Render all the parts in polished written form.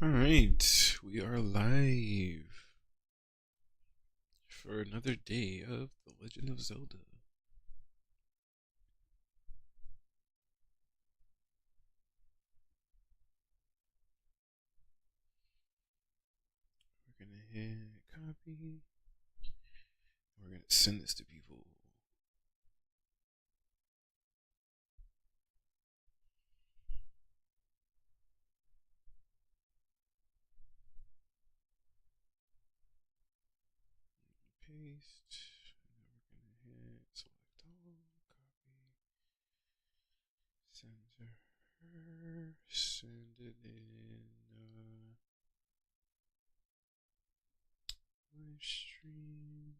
All right, we are live for another day of The Legend of Zelda. We're gonna hit copy. We're gonna send this to people. Paste. And then we're gonna hit select all. Copy. Send to her. Send it in live stream.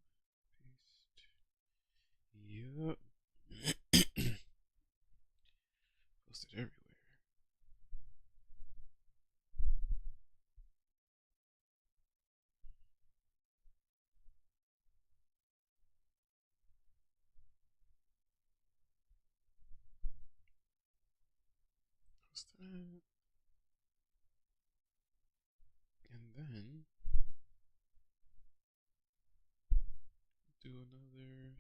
Paste. Yup. Posted everywhere. Post that. And then do another.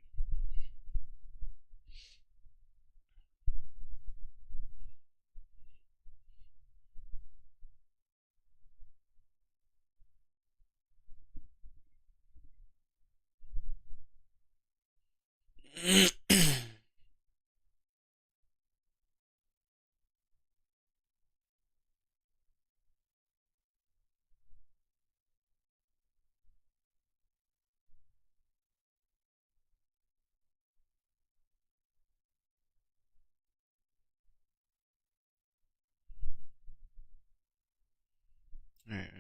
Alright.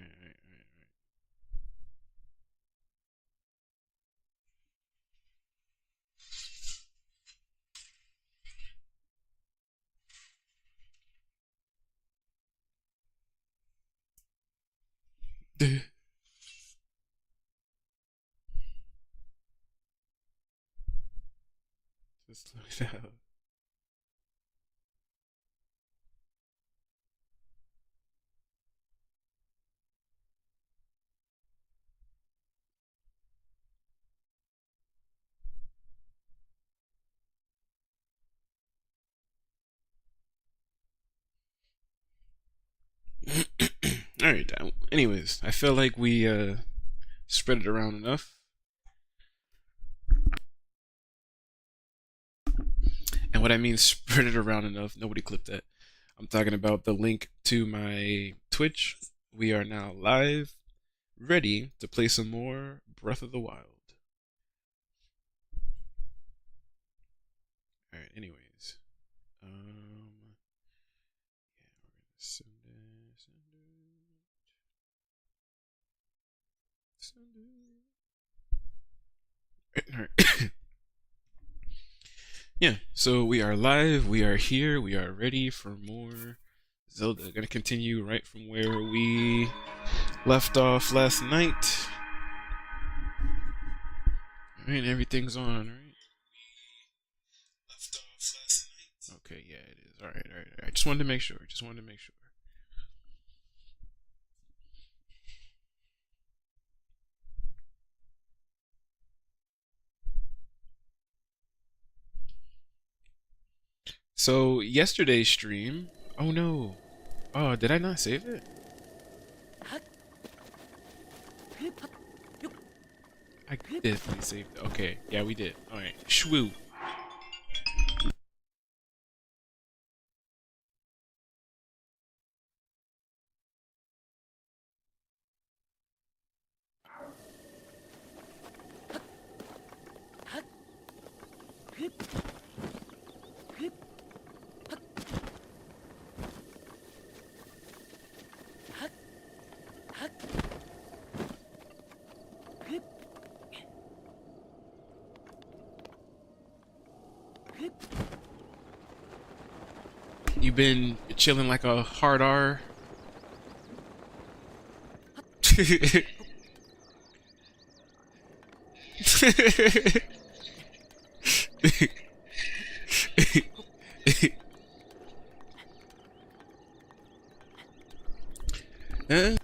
Just slow it out. Alright, anyways, I feel like we spread it around enough. And what I mean spread it around enough, nobody clipped that. I'm talking about the link to my Twitch. We are now live, ready to play some more Breath of the Wild. Alright, anyways. Yeah, we're gonna send it. Alright. Yeah, so we are live, we are here, we are ready for more Zelda. Gonna continue right from where we left off last night. Alright, everything's on, right? Okay, yeah, it is. Alright. Just wanted to make sure. So, yesterday's stream. Oh no. Oh, did I not save it? I definitely saved it. Okay, yeah, we did. Alright, shwoo. You been chilling like a hard R? Eh?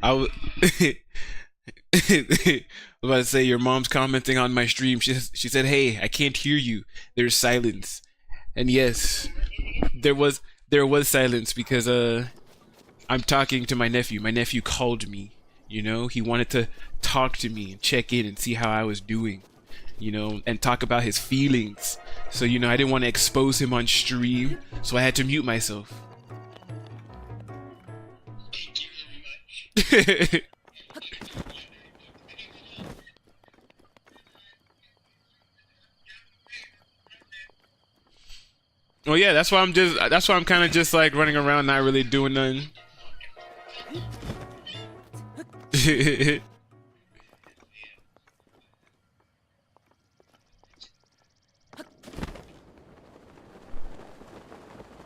I was about to say your mom's commenting on my stream. She said, "Hey, I can't hear you. There's silence." And yes, there was there was silence because I'm talking to my nephew. My nephew called me. You know, he wanted to talk to me and check in and see how I was doing. You know, and talk about his feelings. So you know, I didn't want to expose him on stream, so I had to mute myself. Well, yeah, that's why I'm kind of just like running around, not really doing nothing.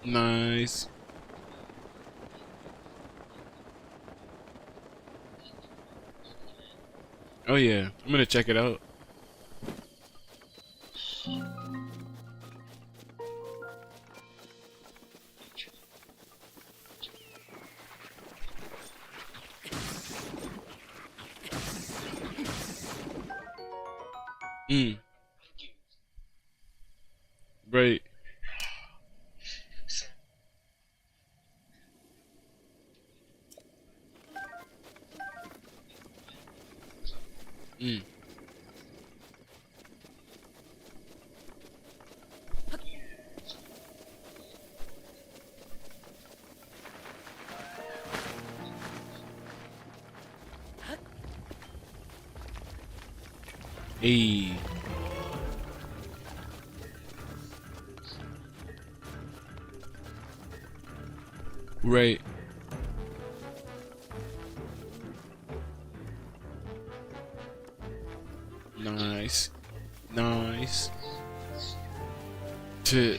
Nice. Oh yeah, I'm gonna check it out. Mm. Right. Mm. Hey. Right. Nice. Nice. To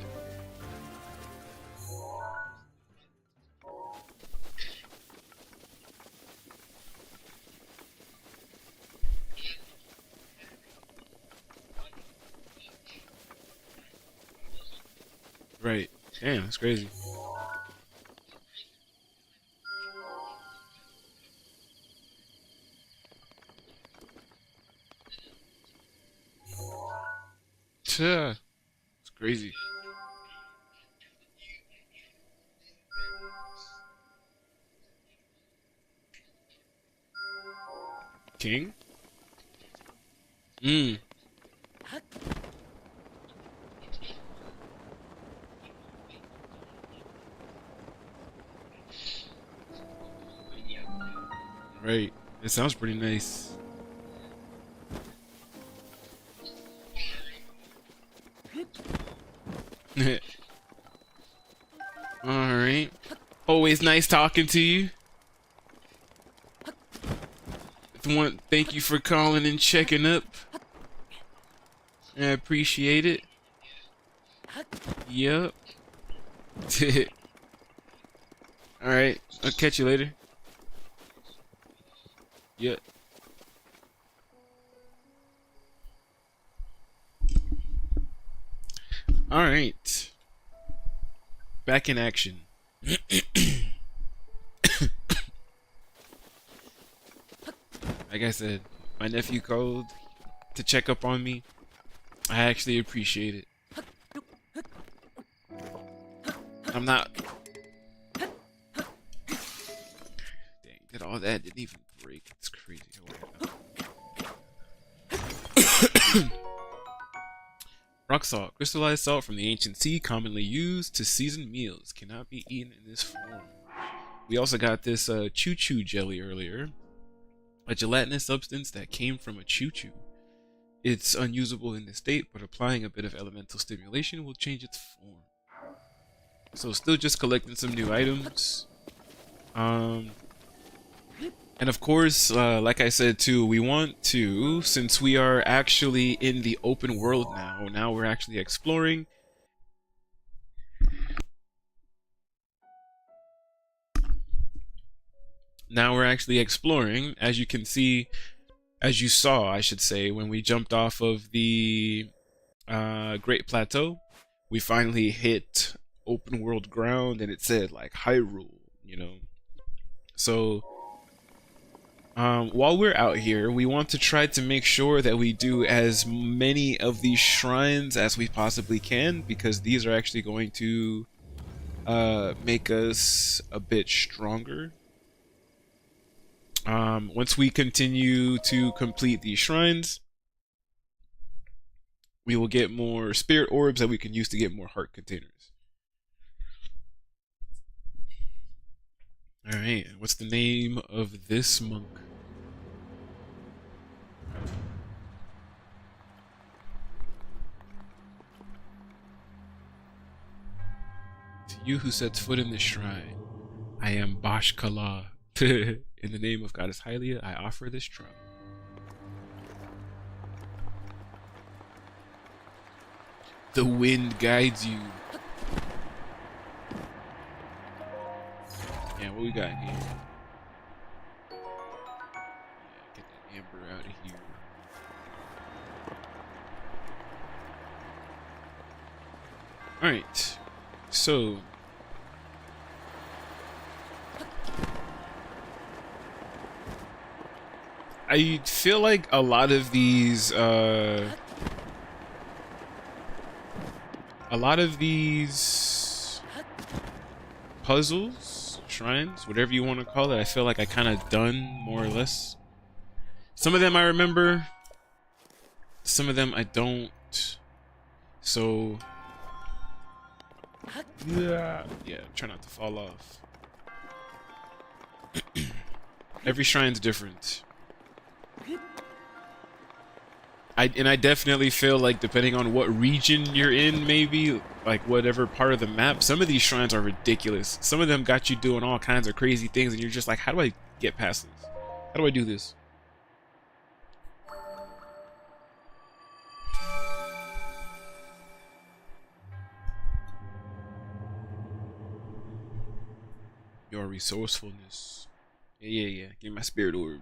right. Damn, that's crazy. Tuh. It's crazy. King? Mm. Right. It sounds pretty nice. Alright. Always nice talking to you. Thank you for calling and checking up. I appreciate it. Yep. Alright. I'll catch you later. Yep. Alright. Back in action. Like I said, my nephew called to check up on me. I actually appreciate it. I'm not... Dang, did all that didn't even break. It's crazy. Rock salt. Crystallized salt from the ancient sea, commonly used to season meals. Cannot be eaten in this form. We also got this choo-choo jelly earlier. A gelatinous substance that came from a choo-choo. It's unusable in this state, but applying a bit of elemental stimulation will change its form. So still just collecting some new items. And of course, like I said too, we want to, since we are actually in the open world now we're actually exploring. Now we're actually exploring, as you can see, as you saw, I should say, when we jumped off of the Great Plateau. We finally hit open world ground, and it said like Hyrule, you know. So while we're out here, we want to try to make sure that we do as many of these shrines as we possibly can, because these are actually going to make us a bit stronger. Once we continue to complete these shrines, we will get more spirit orbs that we can use to get more heart containers. Alright, what's the name of this monk? To you who sets foot in this shrine, I am Bashkala. In the name of Goddess Hylia, I offer this trunk. The wind guides you. Yeah, what we got here? Yeah, get that amber out of here. Alright, so I feel like a lot of these puzzles, shrines, whatever you want to call it, I feel like I kind of done more or less. Some of them I remember, some of them I don't. So yeah, try not to fall off. Every shrine's different. I definitely feel like depending on what region you're in, maybe like whatever part of the map, some of these shrines are ridiculous. Some of them got you doing all kinds of crazy things, and you're just like, how do I get past this? How do I do this? Your resourcefulness. Yeah. Give me my spirit orb.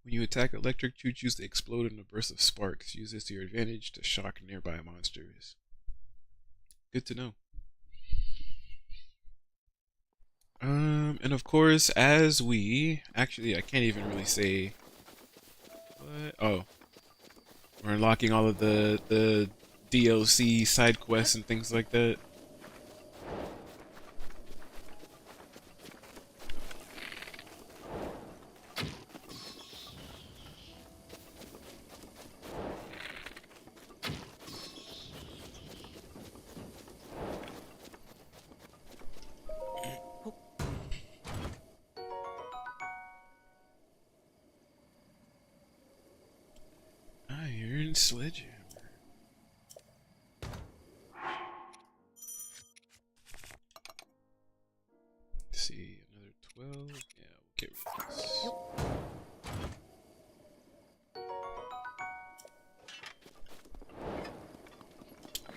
When you attack electric choo-choos, they explode in a burst of sparks. Use this to your advantage to shock nearby monsters. Good to know. And of course, as we... Actually, I can't even really say... What? Oh. We're unlocking all of the DLC side quests and things like that. Iron sledgehammer. Let's see, another 12. Yeah, we'll get rid of this.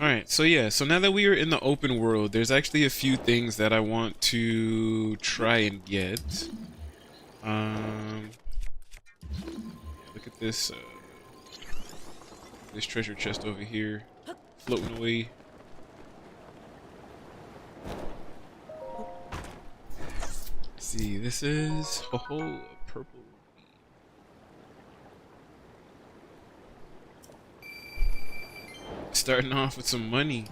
Alright, so yeah, so now that we are in the open world, there's actually a few things that I want to try and get. Look at this, this treasure chest over here, floating away. Let's see, this is, a purple. Starting off with some money.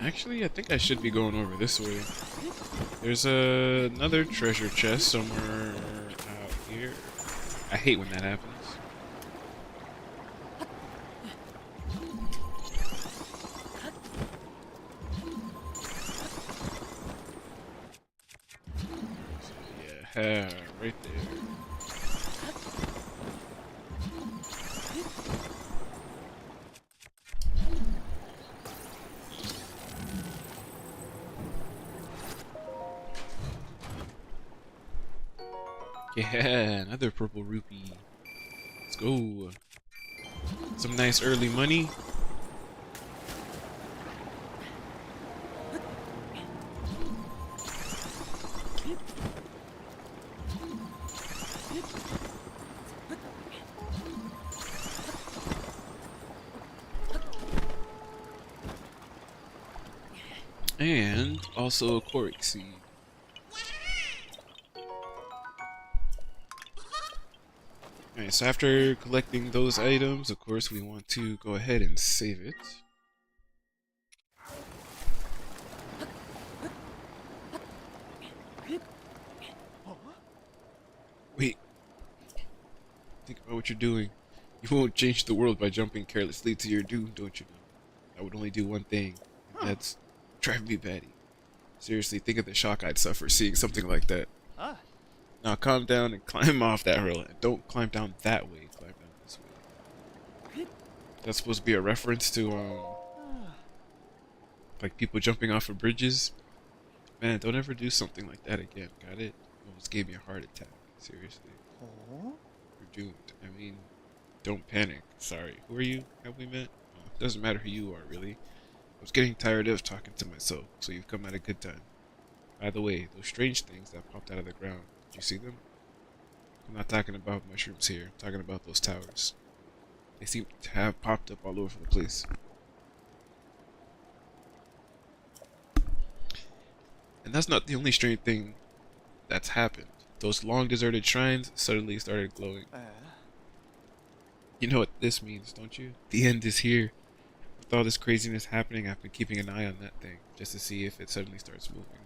Actually, I think I should be going over this way. There's another treasure chest somewhere out here. I hate when that happens. So, yeah, right there. Yeah, another purple rupee. Let's go. Some nice early money. And also a Korok seed. Alright, so after collecting those items, of course, we want to go ahead and save it. Wait, think about what you're doing. You won't change the world by jumping carelessly to your doom, don't you know? I would only do one thing, and that's drive me batty. Seriously, think of the shock I'd suffer seeing something like that. Now calm down and climb off that hurdle. And don't climb down that way, climb down this way. That's supposed to be a reference to, like people jumping off of bridges. Man, don't ever do something like that again, got it? You almost gave me a heart attack, seriously. You're doomed. I mean, don't panic. Sorry, who are you? Have we met? Oh, it doesn't matter who you are, really. I was getting tired of talking to myself, so you've come at a good time. By the way, those strange things that popped out of the ground, did you see them? I'm not talking about mushrooms here, I'm talking about those towers. They seem to have popped up all over the place. And that's not the only strange thing that's happened. Those long deserted shrines suddenly started glowing. You know what this means, don't you? The end is here. With all this craziness happening, I've been keeping an eye on that thing, just to see if it suddenly starts moving.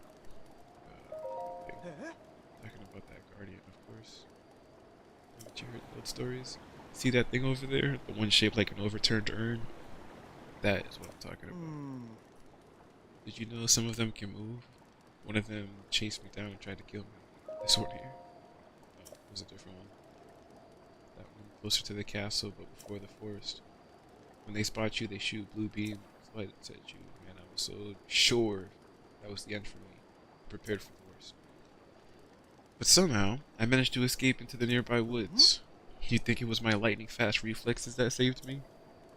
Talking about that guardian, of course. Haven't you heard the old stories? See that thing over there? The one shaped like an overturned urn? That is what I'm talking about. Did you know some of them can move? One of them chased me down and tried to kill me. This one here. Oh, it was a different one. That one closer to the castle, but before the forest. When they spot you, they shoot blue beams lights at you. Man, I was so sure that was the end for me. Prepared for the worst. But somehow, I managed to escape into the nearby woods. You'd think it was my lightning-fast reflexes that saved me?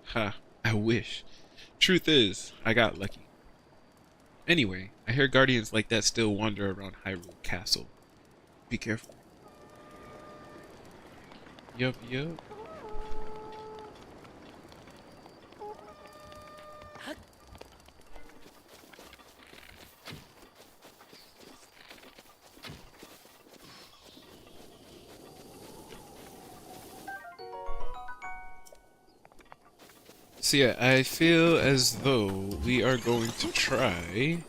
Ha, I wish. Truth is, I got lucky. Anyway, I hear guardians like that still wander around Hyrule Castle. Be careful. Yup. So yeah, I feel as though we are going to try...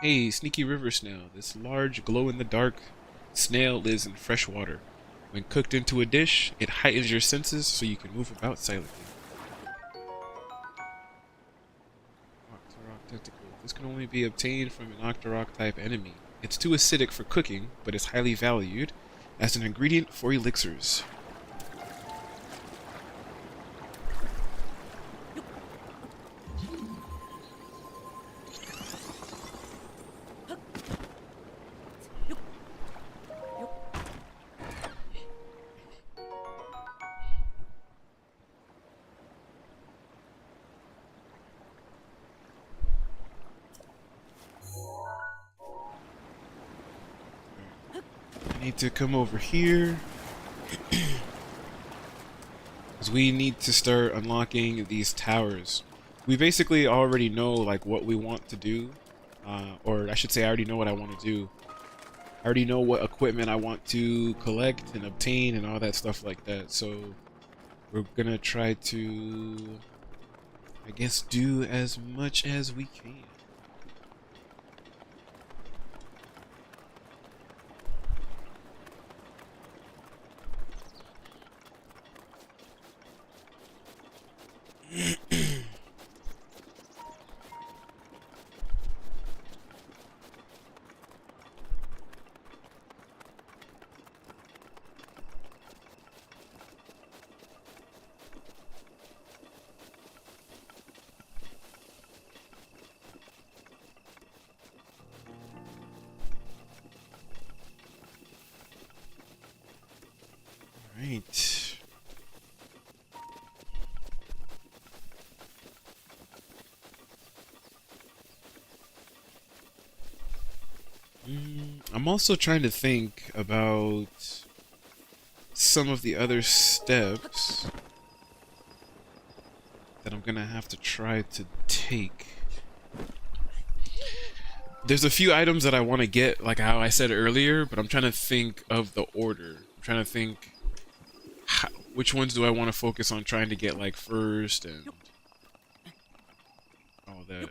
Hey, sneaky river snail. This large, glow-in-the-dark snail lives in fresh water. When cooked into a dish, it heightens your senses so you can move about silently. Octorok tentacle. This can only be obtained from an Octorok type enemy. It's too acidic for cooking, but is highly valued as an ingredient for elixirs. I need to come over here. Because we need to start unlocking these towers. We basically already know like what we want to do. Or I should say I already know what I want to do. I already know what equipment I want to collect and obtain and all that stuff like that. So we're gonna try to, I guess, do as much as we can. Right. I'm also trying to think about some of the other steps that I'm gonna have to try to take. There's a few items that I want to get, like how I said earlier, but I'm trying to think of the order. I'm trying to think which ones do I want to focus on trying to get like first and all that.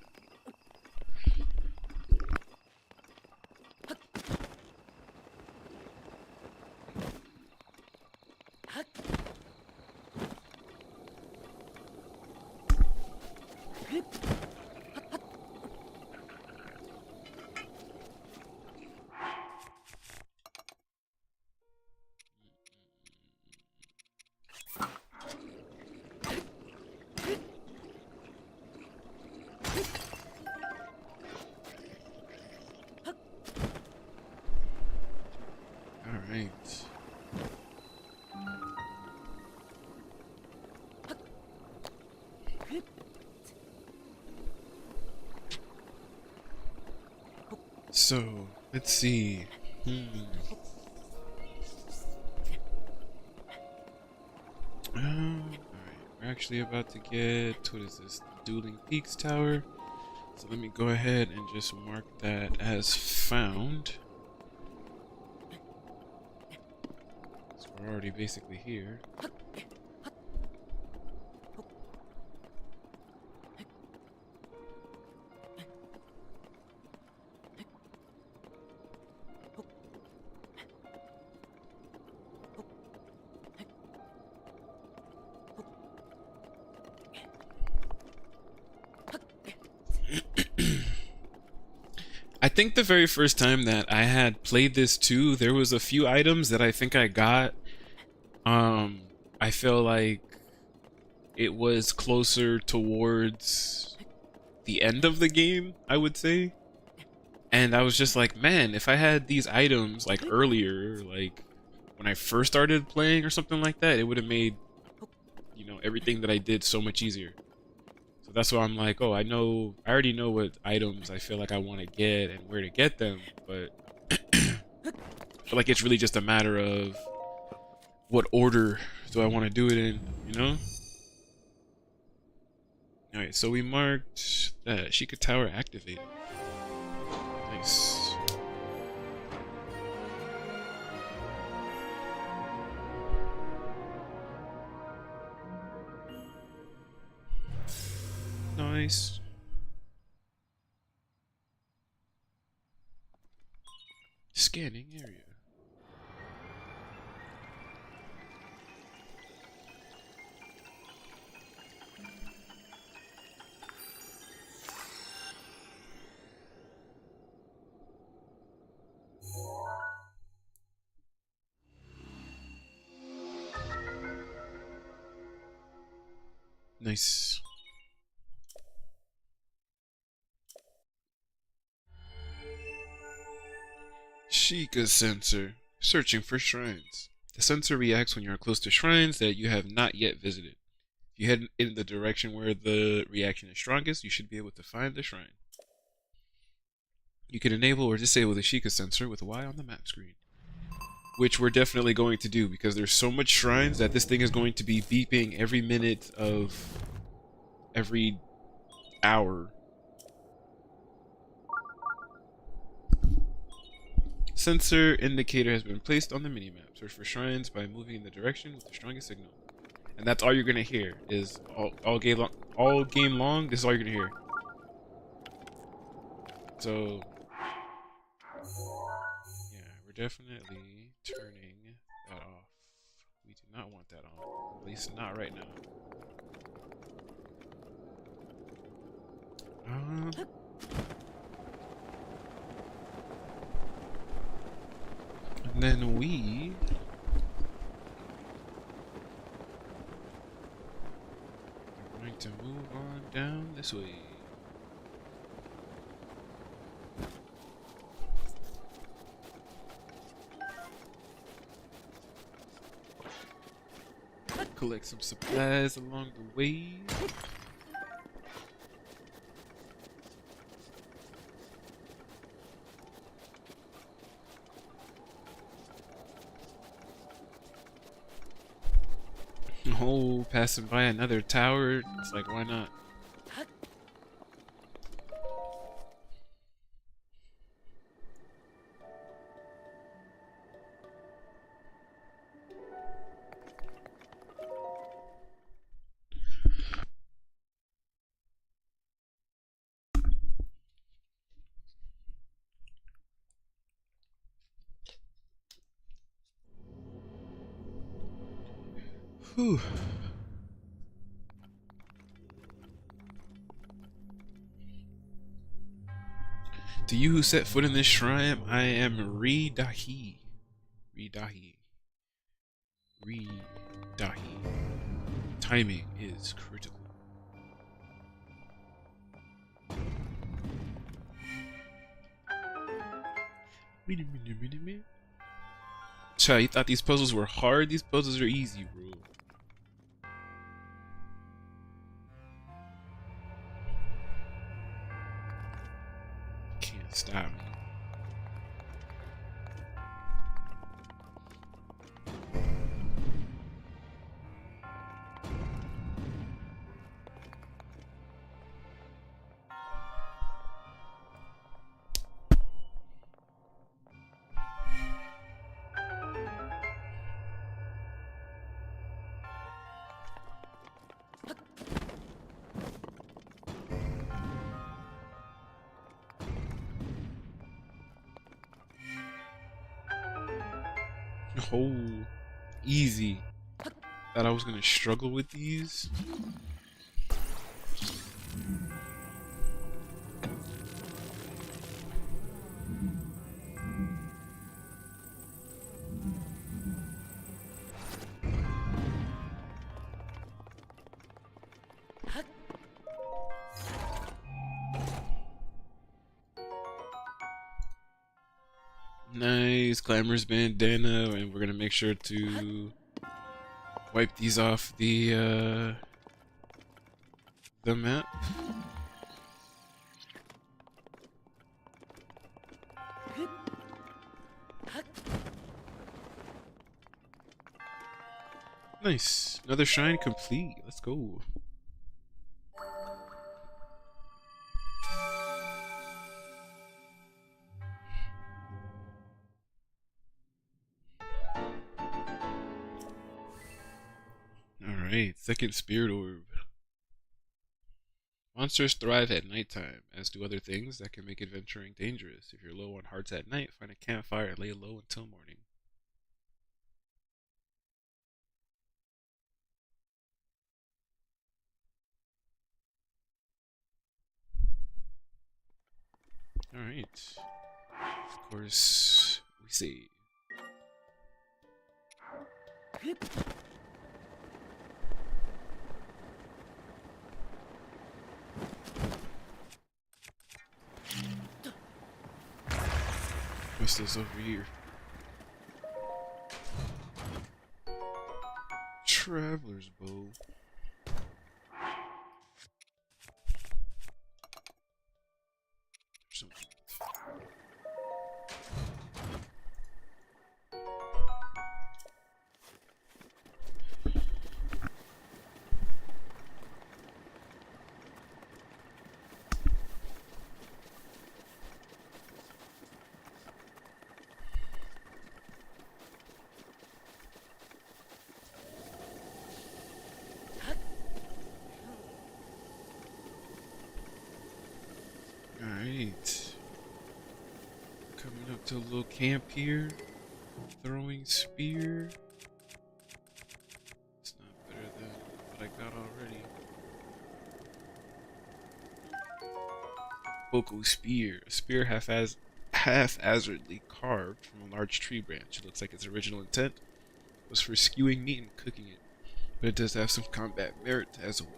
All right. So, let's see. Alright, we're actually about to get, what is this? The Dueling Peaks Tower. So let me go ahead and just mark that as found. So we're already basically here. I think the very first time that I had played this too, there was a few items that I think I got. I feel like it was closer towards the end of the game, I would say. And I was just like, man, if I had these items like earlier, like when I first started playing or something like that, it would have made, you know, everything that I did so much easier. So that's why I'm like, oh, I already know what items I feel like I want to get and where to get them, but I feel like it's really just a matter of what order do I want to do it in, you know? Alright, so we marked that Sheikah Tower activated. Nice. Nice. Scanning area. Nice. Sheikah sensor. Searching for shrines. The sensor reacts when you are close to shrines that you have not yet visited. If you head in the direction where the reaction is strongest, you should be able to find the shrine. You can enable or disable the Sheikah sensor with Y on the map screen. Which we're definitely going to do because there's so much shrines that this thing is going to be beeping every minute of every hour. Sensor indicator has been placed on the minimap. Search for shrines by moving in the direction with the strongest signal. And that's all you're gonna hear is all game long. This is all you're gonna hear. So yeah, we're definitely turning that off. We do not want that on. At least not right now. And then we are going to move on down this way. Collect some supplies along the way. Oh, passing by another tower. It's like, why not? Whew. To you who set foot in this shrine, I am Re-Dahi. Re-Dahi. Re-Dahi. Timing is critical. Wait a minute. Chai, you thought these puzzles were hard? These puzzles are easy, bro. Can't stop me. Oh, easy. Thought I was gonna struggle with these. Nice, Clamor's bandana, and we're gonna make sure to wipe these off the map. Nice, another shrine complete. Let's go. Alright, second spirit orb. Monsters thrive at nighttime, as do other things that can make adventuring dangerous. If you're low on hearts at night, find a campfire and lay low until morning. Alright. Of course, we see. What's this over here? Traveler's bow. Something. Alright. Coming up to a little camp here. Throwing spear. It's not better than what I got already. Boko spear. A spear haphazardly carved from a large tree branch. It looks like its original intent was for skewing meat and cooking it, but it does have some combat merit as well.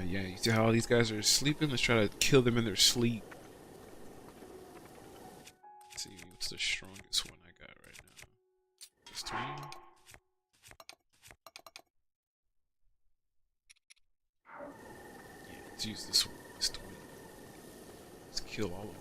Yeah, you see how all these guys are sleeping? Let's try to kill them in their sleep. Let's see, what's the strongest one I got right now? Max 20. Yeah, let's use this one. Max 20. Let's kill all of them.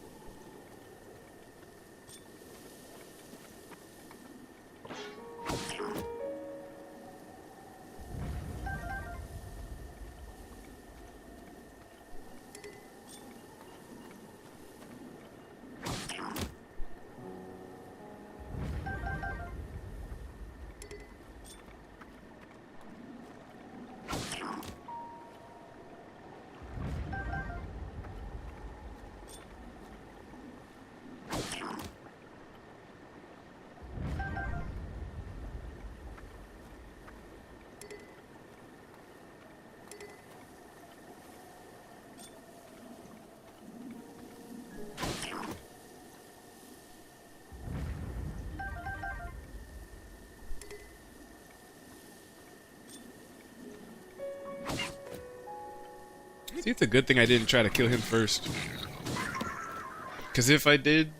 See, it's a good thing I didn't try to kill him first. Because if I did,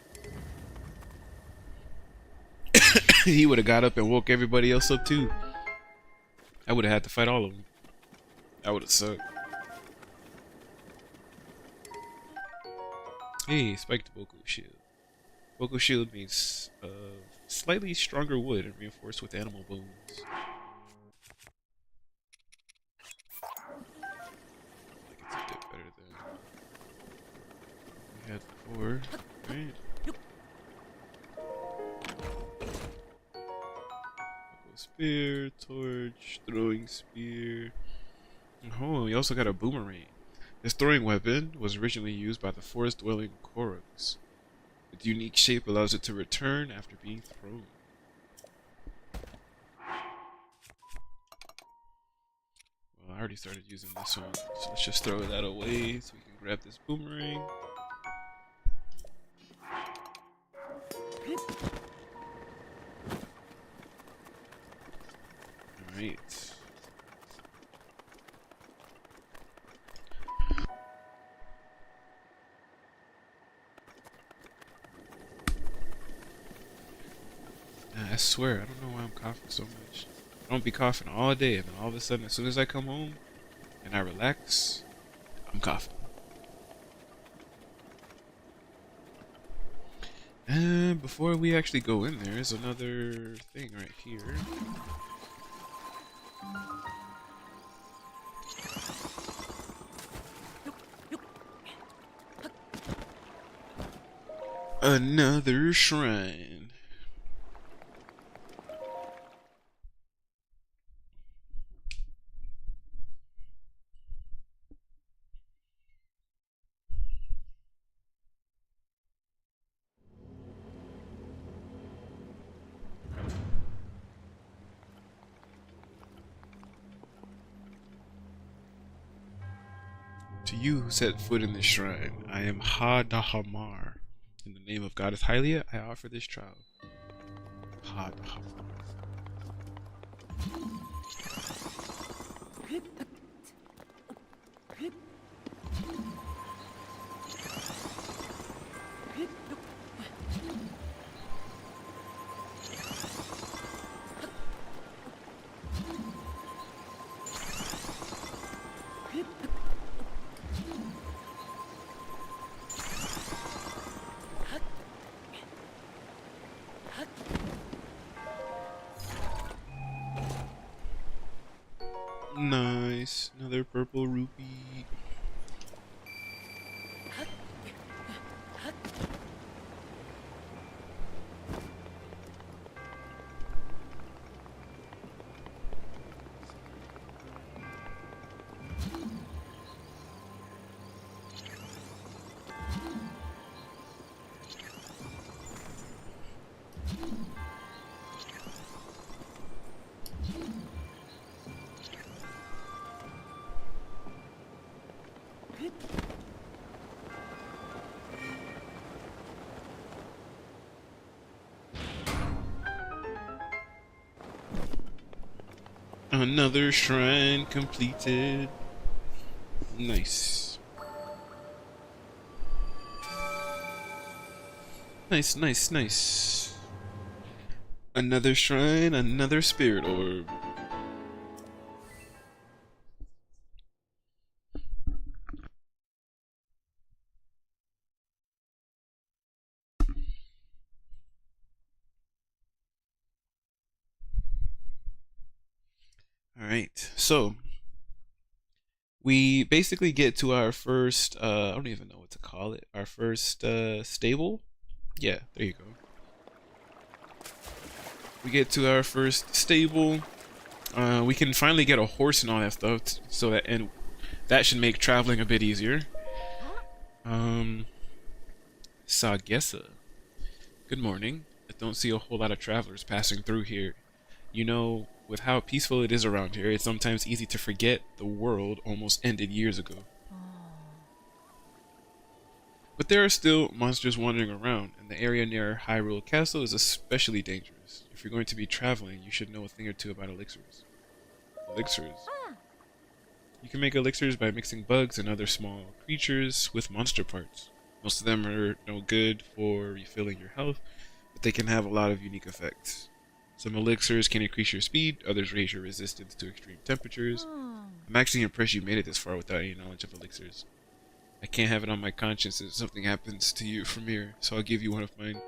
he would have got up and woke everybody else up too. I would have had to fight all of them. That would have sucked. Hey, spiked Boku shield. Boku shield means slightly stronger wood and reinforced with animal bones. Like it's a bit better than we had before, right? Spear, torch, throwing spear. Oh, we also got a boomerang. This throwing weapon was originally used by the forest-dwelling Koroks. Its unique shape allows it to return after being thrown. Well, I already started using this one, so let's just throw that away so we can grab this boomerang. Alright. I swear, I don't know why I'm coughing so much. I don't be coughing all day, and then all of a sudden, as soon as I come home and I relax, I'm coughing. And before we actually go in, there's another thing right here. Another shrine. To you who set foot in this shrine, I am Ha-Dahamar. In the name of Goddess Hylia, I offer this trial. Ha-Dahamar. Nice. Another purple rupee. Another shrine completed. Nice. Nice, nice, nice. Another shrine, another spirit orb. Alright, so we basically get to our first, I don't even know what to call it, our first stable? Yeah, there you go. We get to our first stable. We can finally get a horse and all that stuff, so that should make traveling a bit easier. Sagessa. Good morning. I don't see a whole lot of travelers passing through here. You know, with how peaceful it is around here, it's sometimes easy to forget the world almost ended years ago. But there are still monsters wandering around, and the area near Hyrule Castle is especially dangerous. If you're going to be traveling, you should know a thing or two about elixirs. Elixirs. You can make elixirs by mixing bugs and other small creatures with monster parts. Most of them are no good for refilling your health, but they can have a lot of unique effects. Some elixirs can increase your speed, others raise your resistance to extreme temperatures. I'm actually impressed you made it this far without any knowledge of elixirs. I can't have it on my conscience if something happens to you from here, so I'll give you one of mine.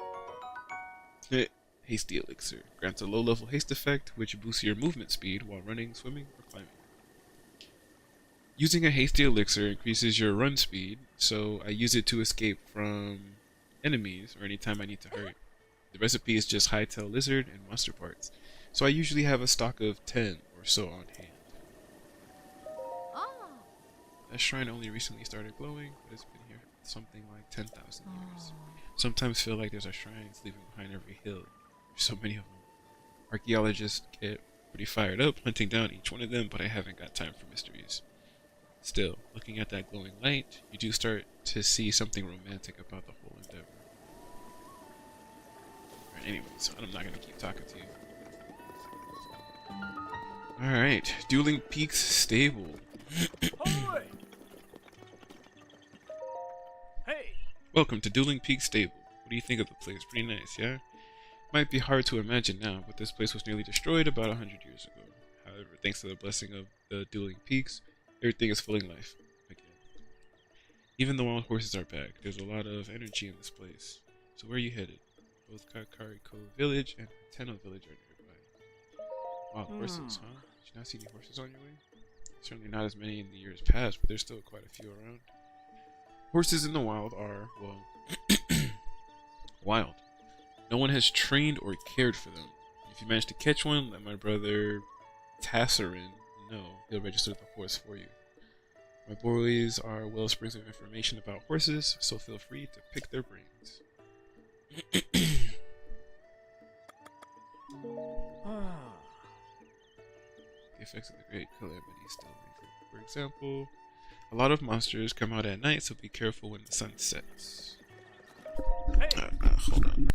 Hasty elixir. Grants a low-level haste effect, which boosts your movement speed while running, swimming, or climbing. Using a hasty elixir increases your run speed, so I use it to escape from enemies or anytime I need to hurry. The recipe is just hightail lizard and monster parts, so I usually have a stock of 10 or so on hand. That shrine only recently started glowing, but it's been here something like 10,000 years. Sometimes feel like there's a shrines leaving behind every hill. There's so many of them. Archaeologists get pretty fired up hunting down each one of them, but I haven't got time for mysteries. Still, looking at that glowing light, you do start to see something romantic about the whole endeavor. Alright, anyways, I'm not gonna keep talking to you. Alright, Dueling Peaks Stable. Welcome to Dueling Peak Stable. What do you think of the place? Pretty nice, yeah? Might be hard to imagine now, but this place was nearly destroyed about 100 years ago. However, thanks to the blessing of the Dueling Peaks, everything is full of life again. Even the wild horses are back. There's a lot of energy in this place. So where are you headed? Both Kakariko Village and Hateno Village are nearby. Wild horses, huh? Did you not see any horses on your way? Certainly not as many in the years past, but there's still quite a few around. Horses in the wild are, well, wild. No one has trained or cared for them. If you manage to catch one, let my brother Tassarin know. He'll register the horse for you. My boys are well springs of information about horses, so feel free to pick their brains. The effects of the Great Calamity still linger. For example, a lot of monsters come out at night, so be careful when the sun sets. Hold on.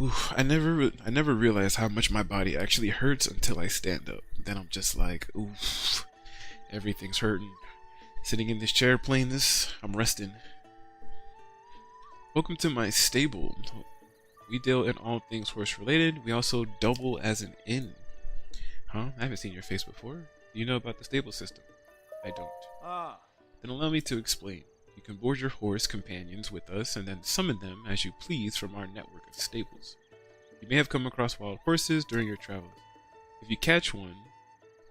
Oof, I never realized how much my body actually hurts until I stand up. Then I'm just like, oof, everything's hurting. Sitting in this chair playing this, I'm resting. Welcome to my stable. We deal in all things horse related. We also double as an inn. Huh? I haven't seen your face before. Do you know about the stable system? I don't. Then allow me to explain. You can board your horse companions with us and then summon them as you please from our network of stables. You may have come across wild horses during your travels. If you catch one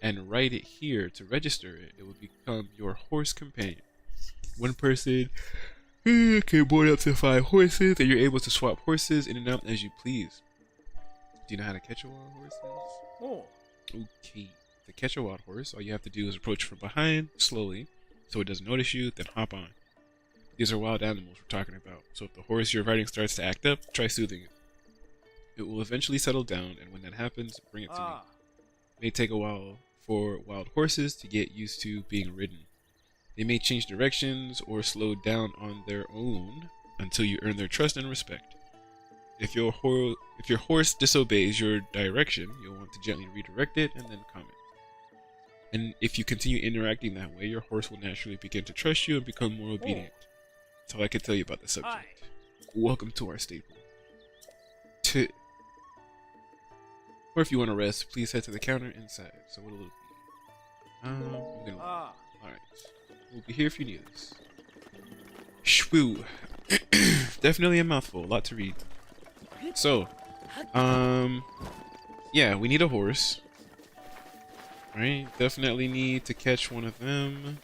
and write it here to register it, it will become your horse companion. One person can board up to 5 horses, and you're able to swap horses in and out as you please. Do you know how to catch a wild horse? Okay. To catch a wild horse, all you have to do is approach from behind, slowly, so it doesn't notice you, then hop on. These are wild animals we're talking about, so if the horse you're riding starts to act up, try soothing it. It will eventually settle down, and when that happens, bring it to me. It may take a while for wild horses to get used to being ridden. They may change directions or slow down on their own until you earn their trust and respect. If your horse disobeys your direction, you'll want to gently redirect it and then comment. And if you continue interacting that way, your horse will naturally begin to trust you and become more obedient. That's all I can tell you about the subject. Welcome to our stable. Or if you want to rest, please head to the counter inside. So what'll it be? Alright. We'll be here if you need us. Shwoo. Definitely a mouthful. A lot to read. So, yeah, we need a horse. Right? Definitely need to catch one of them.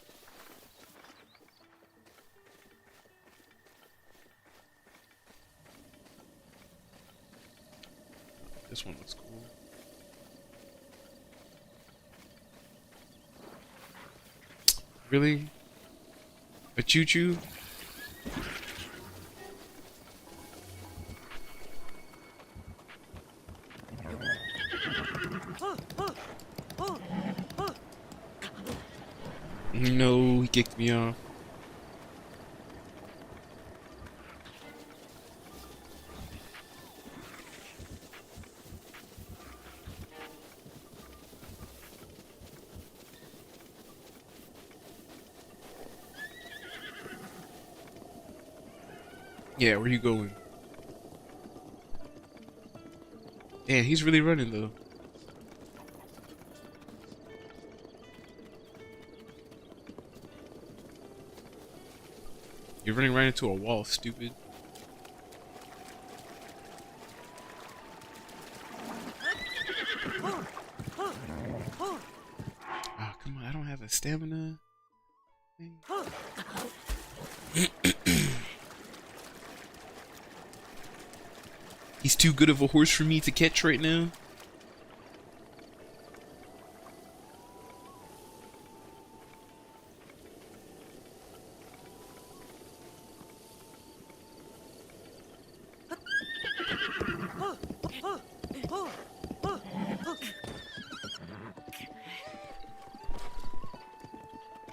This one looks cool. Really? A choo-choo? No, he kicked me off. Yeah, where you going? Damn, he's really running though. You're running right into a wall, stupid. Oh, come on, I don't have a stamina thing. He's too good of a horse for me to catch right now.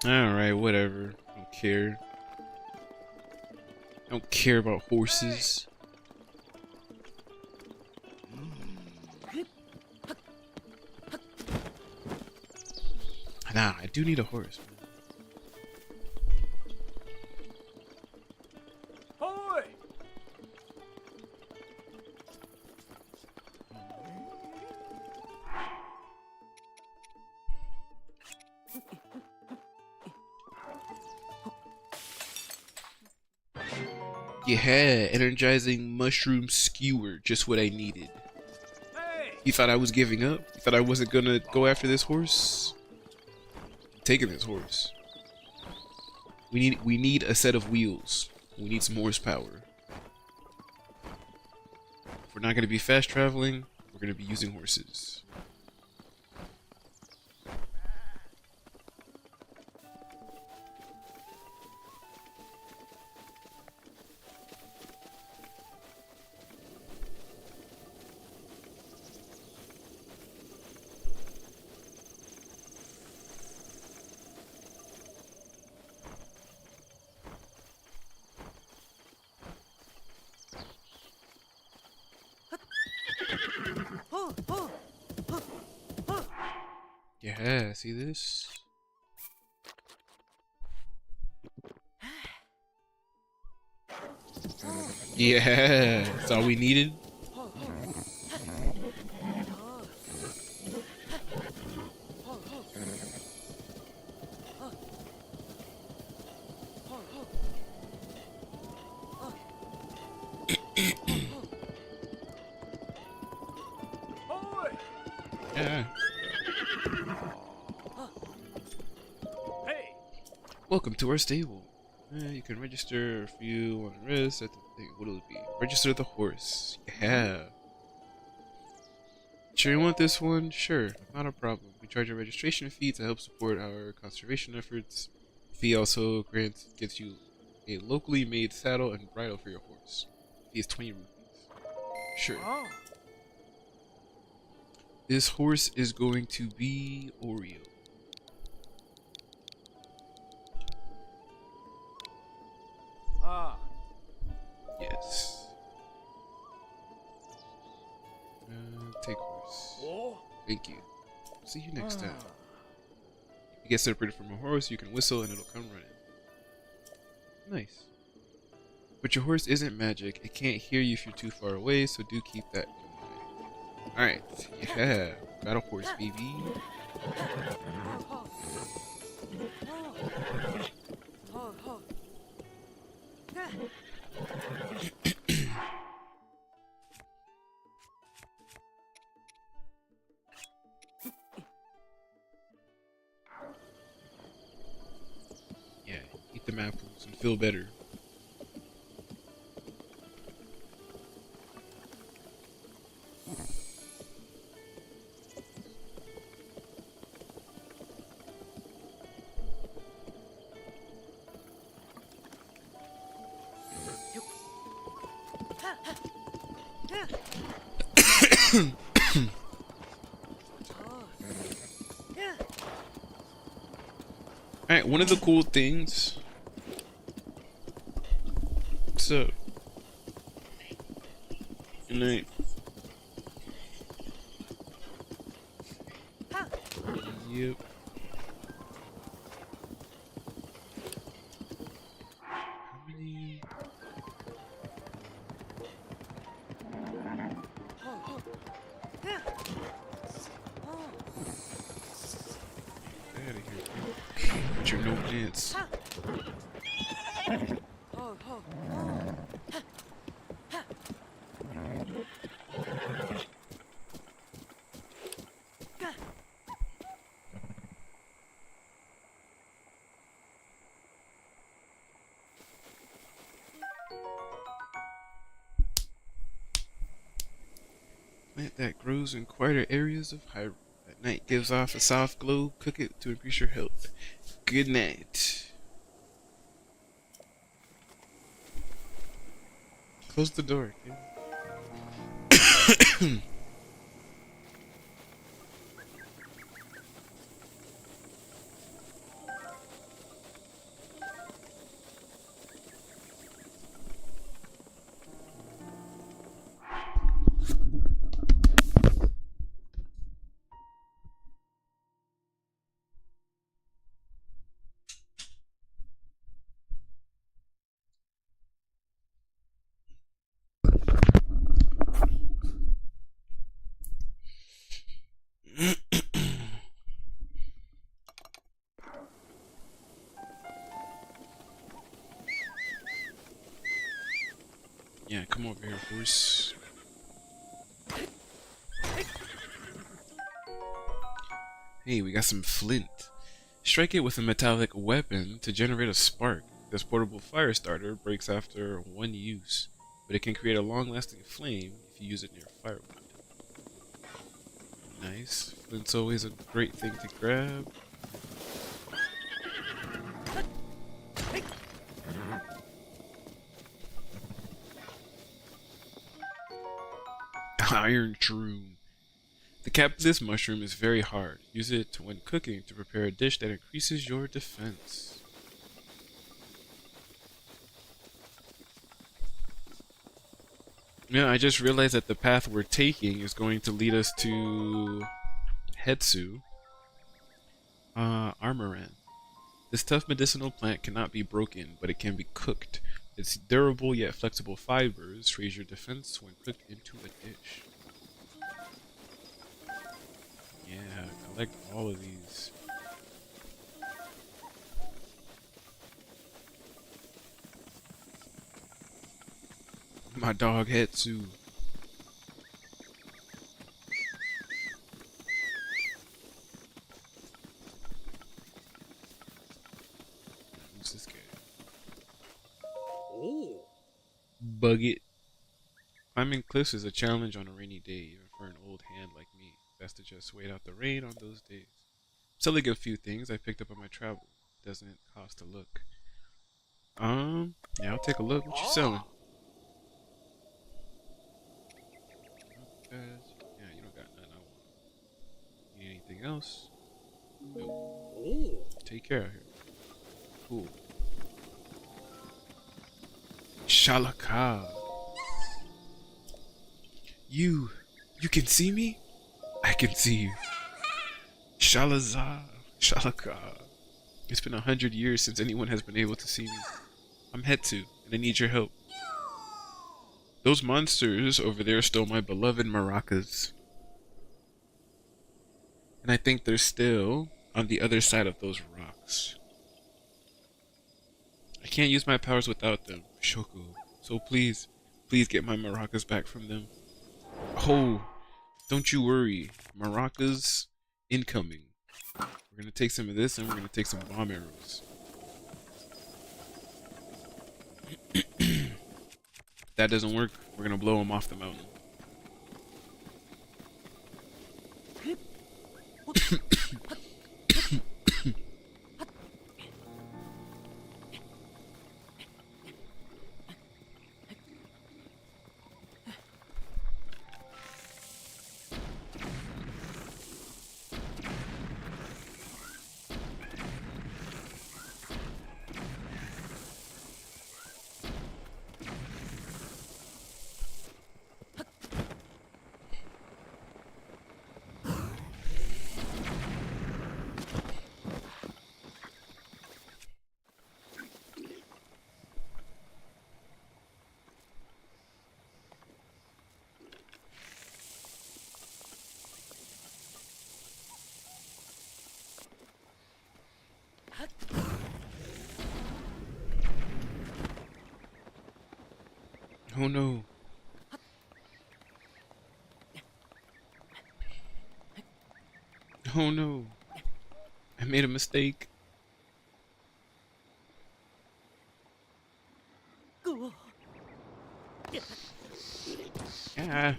Alright, whatever. Don't care. Don't care about horses. Nah, I do need a horse. Hoy! Yeah, energizing mushroom skewer, just what I needed. Hey! You thought I was giving up? You thought I wasn't gonna go after this horse? I'm taking this horse. We need a set of wheels. We need some horsepower. If we're not gonna be fast traveling, we're gonna be using horses. Yeah, see this? Yeah, that's all we needed. Hoy! Yeah. Hey! Welcome to our stable. You can register if you want to rest at the thing. What'll it be? Register the horse. Yeah. Sure you want this one? Sure, not a problem. We charge a registration fee to help support our conservation efforts. The fee also gets you a locally made saddle and bridle for your horse. Fee is 20 rupees. Sure. Oh. This horse is going to be Oreo. Thank you. See you next time. You get separated from a horse, you can whistle and it'll come running. Nice. But your horse isn't magic. It can't hear you if you're too far away, so do keep that in mind. Alright, yeah. Battle horse, baby. Yeah, eat them apples and feel better. Alright, one of the cool things. What's up? Good night. Yep. How many? Get out of here. But you're no dance. Plant that grows in quieter areas of Hyrule. At night gives off a soft glow. Cook it to increase your health. Good night. Close the door. Okay? Yeah, come over here, horse. Hey, we got some flint. Strike it with a metallic weapon to generate a spark. This portable fire starter breaks after one use, but it can create a long-lasting flame if you use it near firewood. Nice. Flint's always a great thing to grab. Iron Shroom. The cap of this mushroom is very hard. Use it when cooking to prepare a dish that increases your defense. Yeah, I just realized that the path we're taking is going to lead us to Hetsu, Armoran. This tough medicinal plant cannot be broken, but it can be cooked. Its durable yet flexible fibers raise your defense when cooked into a dish. Yeah, collect all of these. My dog Hetsu. Who's this guy? Oh. Bug it. Climbing cliffs is a challenge on a rainy day, even for an old hand like me. Best to just wait out the rain on those days. Selling a few things I picked up on my travel. Doesn't cost a look. Yeah, I'll take a look. What you selling? Yeah, you don't got nothing I want. Need anything else? Nope. Oh. Take care of here. Cool. Shalaka. You can see me? I can see you. Shalazar. Shalaka. It's been 100 years since anyone has been able to see me. I'm Hetsu, and I need your help. Those monsters over there stole my beloved maracas. And I think they're still on the other side of those rocks. I can't use my powers without them, Shoku. So please, please get my maracas back from them. Oh, don't you worry. Maracas incoming. We're gonna take some of this and we're gonna take some bomb arrows. If that doesn't work, we're gonna blow them off the mountain. Oh no. Oh no. I made a mistake. Yeah.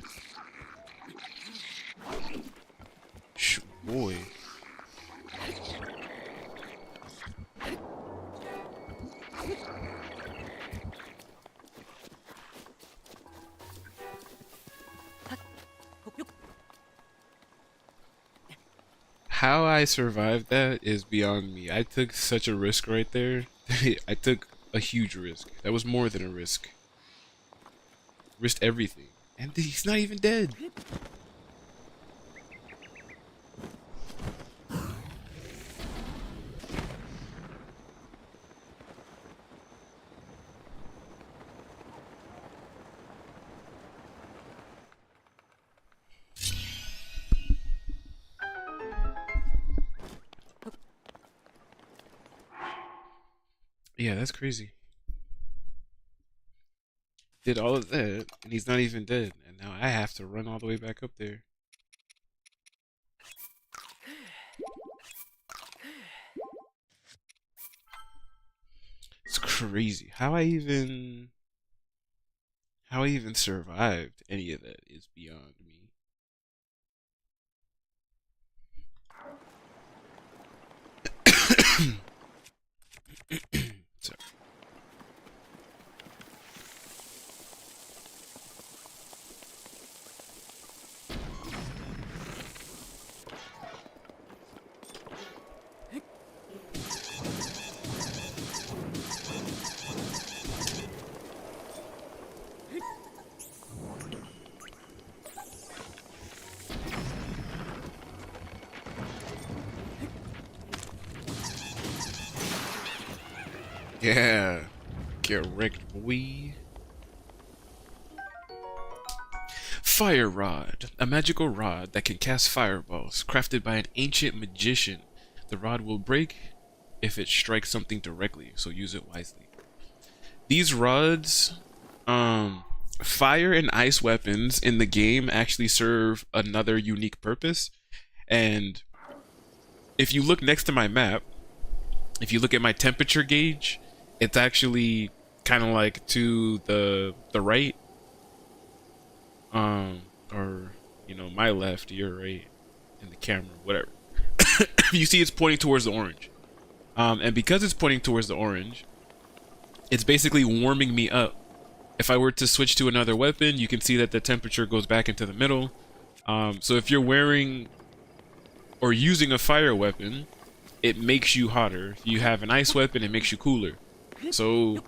Boy. How I survived that is beyond me. I took such a risk right there. I took a huge risk. That was more than a risk. Risked everything. And he's not even dead. Yeah, that's crazy. Did all of that, and he's not even dead. And now I have to run all the way back up there. It's crazy. How I even survived any of that is beyond me. Sorry. Yeah. Get wrecked, boy. Fire Rod. A magical rod that can cast fireballs, crafted by an ancient magician. The rod will break if it strikes something directly, so use it wisely. These rods, fire and ice weapons in the game actually serve another unique purpose. And if you look next to my map, if you look at my temperature gauge, it's actually kind of like to the right, or you know, my left, your right, in the camera, whatever. You see, it's pointing towards the orange, and because it's pointing towards the orange, it's basically warming me up. If I were to switch to another weapon, you can see that the temperature goes back into the middle. So if you're wearing or using a fire weapon, it makes you hotter. If you have an ice weapon, it makes you cooler. So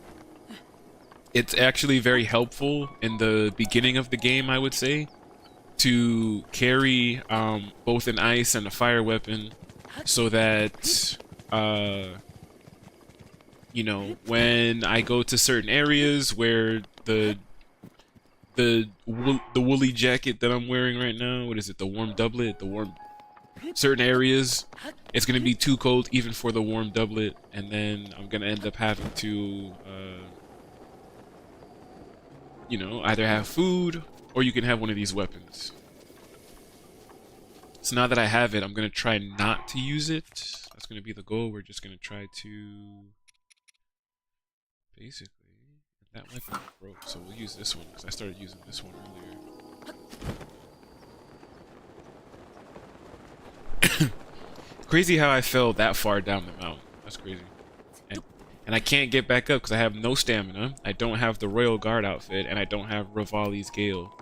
it's actually very helpful in the beginning of the game, I would say. to carry both an ice and a fire weapon, so that you know, when I go to certain areas where the woolly jacket that I'm wearing right now, what is it, the warm doublet, the warm, certain areas, it's gonna be too cold even for the warm doublet, and then I'm gonna end up having to you know, either have food or you can have one of these weapons. So now that I have it, I'm gonna try not to use it. That's gonna be the goal. We're just gonna try to basically, that weapon broke, so we'll use this one because I started using this one earlier. Crazy how I fell that far down the mountain. That's crazy. And I can't get back up because I have no stamina. I don't have the Royal Guard outfit, and I don't have Rivali's Gale.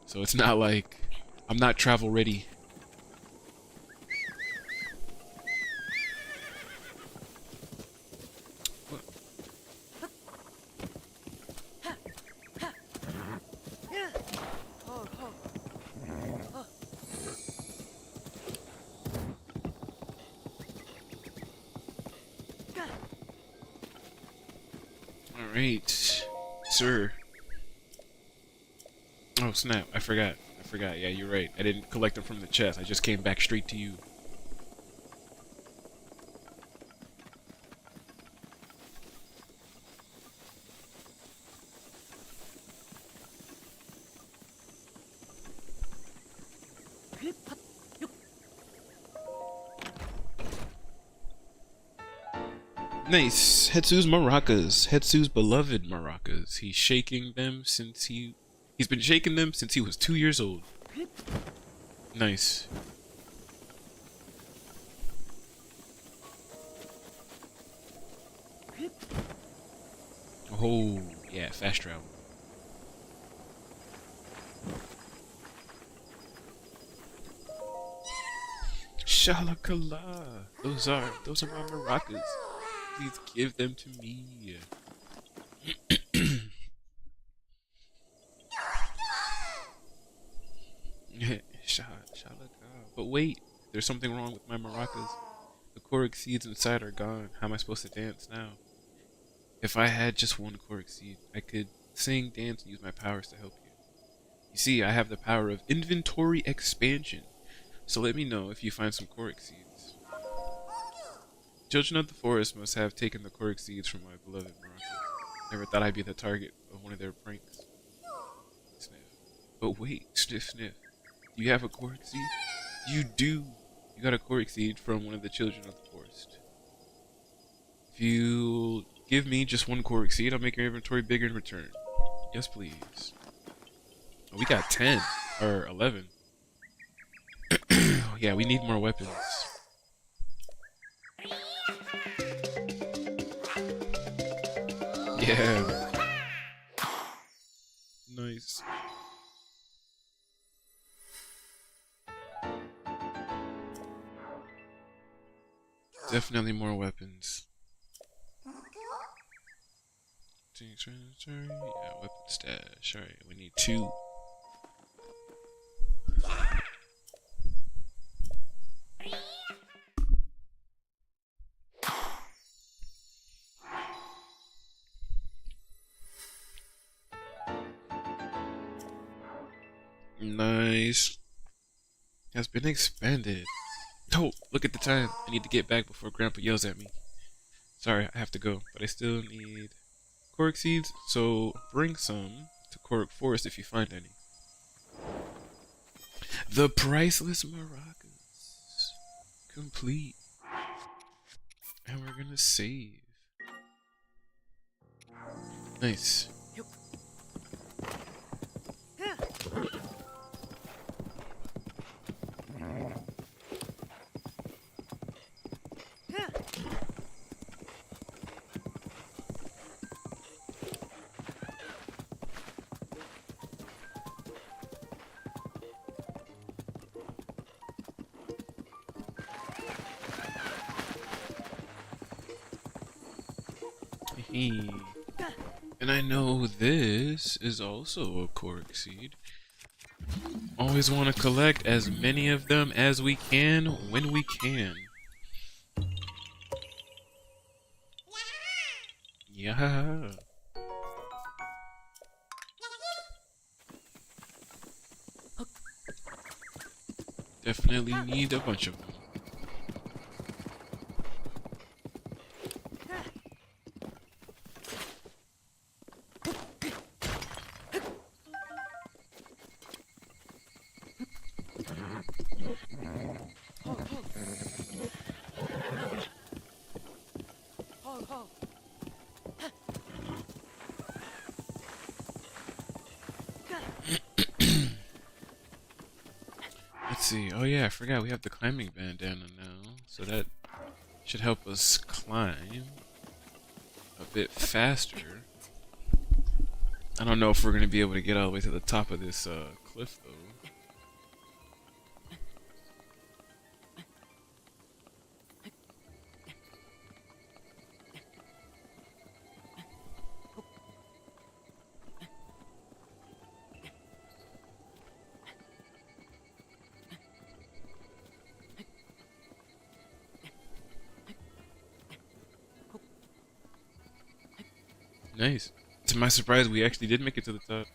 So it's not like I'm not travel ready. Alright, sir. Oh snap, I forgot. Yeah, you're right. I didn't collect them from the chest. I just came back straight to you. Nice. Hetsu's maracas. Hetsu's beloved maracas. He's shaking them since he's been shaking them since he was 2 years old. Nice. Oh, yeah, fast travel. Shalakala. Those are my maracas. Please give them to me. Shalaka. But wait, there's something wrong with my maracas. The Korok seeds inside are gone. How am I supposed to dance now? If I had just one Korok seed, I could sing, dance, and use my powers to help you. You see, I have the power of inventory expansion. So let me know if you find some Korok seeds. Children of the forest must have taken the Korok seeds from my beloved maracas. Never thought I'd be the target of one of their pranks. Sniff. But wait, sniff, sniff. Do you have a Korok seed? You do. You got a Korok seed from one of the children of the forest. If you give me just one Korok seed, I'll make your inventory bigger in return. Yes, please. Oh, we got 10 or 11. Yeah, we need more weapons. Yeah. Nice. Definitely more weapons. Yeah, weapon stash. Alright, we need 2. Nice. Has been expanded. Oh, look at the time. I need to get back before Grandpa yells at me. Sorry, I have to go, but I still need Korok seeds, so bring some to Korok Forest if you find any. The priceless maracas. Complete. And we're gonna save. Nice. And I know this is also a Korok seed. Always want to collect as many of them as we can when we can. Yeah. Definitely need a bunch of them. Let's see. Oh yeah, I forgot we have the climbing bandana now, so that should help us climb a bit faster. I don't know if we're gonna be able to get all the way to the top of this cliff though. Nice. To my surprise, we actually did make it to the top.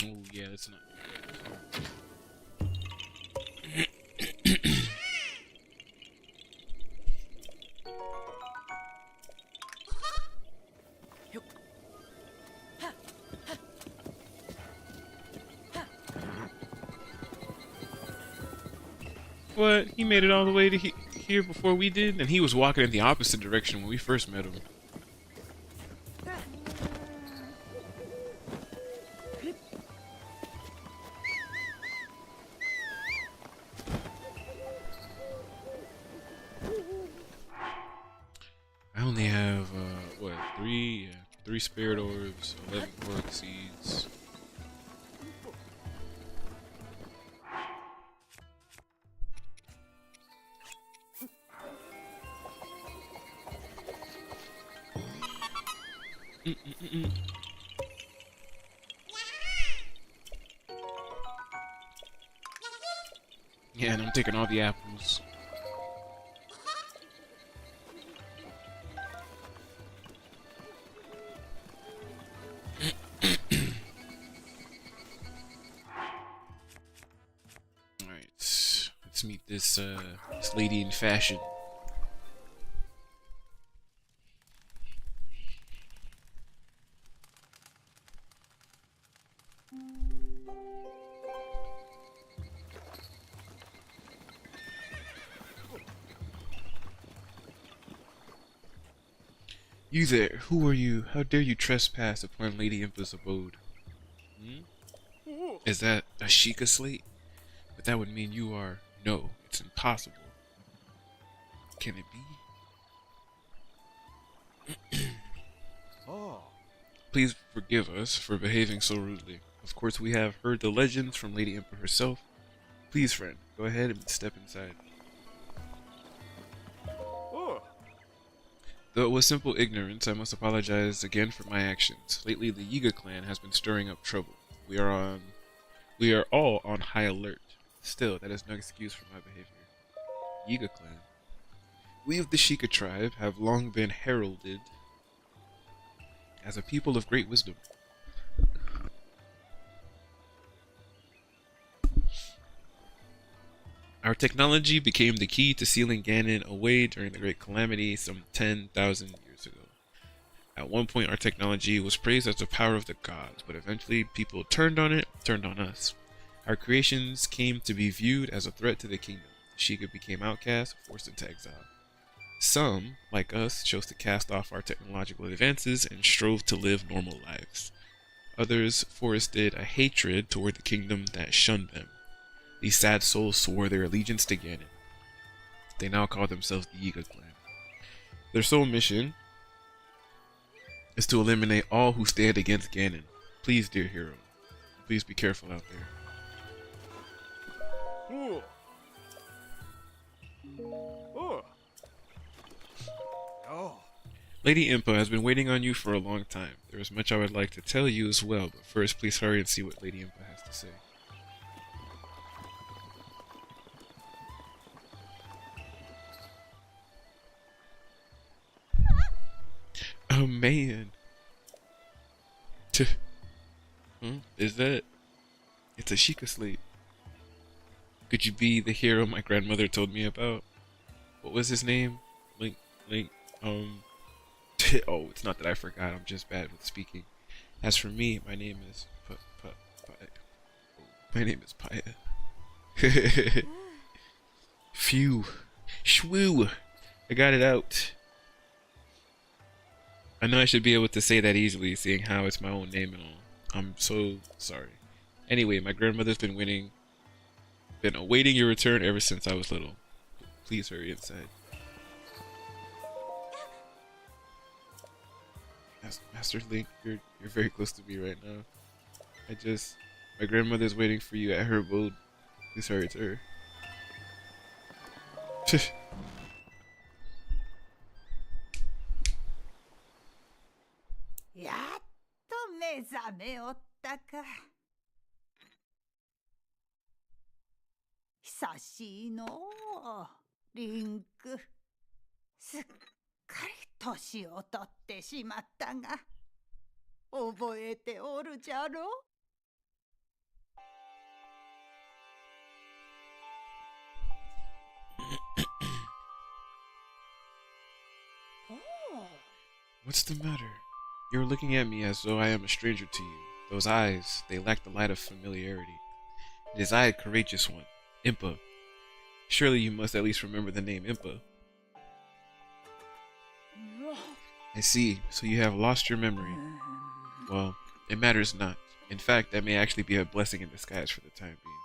Oh yeah, that's not. What? He made it all the way to here before we did, and he was walking in the opposite direction when we first met him. I only have what, three? Yeah, 3 spirit orbs, 11 pork seeds. Yeah, and I'm taking all the apples. Alright, let's meet this lady in fashion. You there, who are you? How dare you trespass upon Lady Impa's abode? Hmm? Is that a Sheikah slate? But that would mean you are... No, it's impossible. Can it be? Oh. Please forgive us for behaving so rudely. Of course, we have heard the legends from Lady Impa herself. Please, friend, go ahead and step inside. Oh. Though it was simple ignorance, I must apologize again for my actions. Lately, the Yiga clan has been stirring up trouble. We are all on high alert. Still, that is no excuse for my behavior. Yiga clan. We of the Sheikah tribe have long been heralded as a people of great wisdom. Our technology became the key to sealing Ganon away during the Great Calamity some 10,000 years ago. At one point, our technology was praised as the power of the gods, but eventually people turned on us. Our creations came to be viewed as a threat to the kingdom. The Sheikah became outcast, forced into exile. Some, like us, chose to cast off our technological advances and strove to live normal lives. Others forested a hatred toward the kingdom that shunned them. These sad souls swore their allegiance to Ganon. They now call themselves the Yiga clan. Their sole mission is to eliminate all who stand against Ganon. Please, dear hero, please be careful out there. Ooh. Oh. Oh. Lady Impa has been waiting on you for a long time. There is much I would like to tell you as well, but first please hurry and see what Lady Impa has to say. Oh man. Is that? It's a Sheikah slate. Could you be the hero my grandmother told me about? What was his name? Link, oh, it's not that I forgot, I'm just bad with speaking. As for me, my name is my name is Paya. Phew. Shwoo. I got it out. I know I should be able to say that easily, seeing how it's my own name and all. I'm so sorry. Anyway, my grandmother's been awaiting your return ever since I was little. Please hurry inside. Master Link, you're very close to me right now. My grandmother's waiting for you at her abode. Please hurry to her. やっと目覚めおったか。久しいのう、リンク。すっかり年を取ってしまったが、覚えておるじゃろ。What's the matter? You're looking at me as though I am a stranger to you. Those eyes, they lack the light of familiarity. It is I, a courageous one, Impa. Surely you must at least remember the name Impa. I see, so you have lost your memory. Well, it matters not. In fact, that may actually be a blessing in disguise for the time being.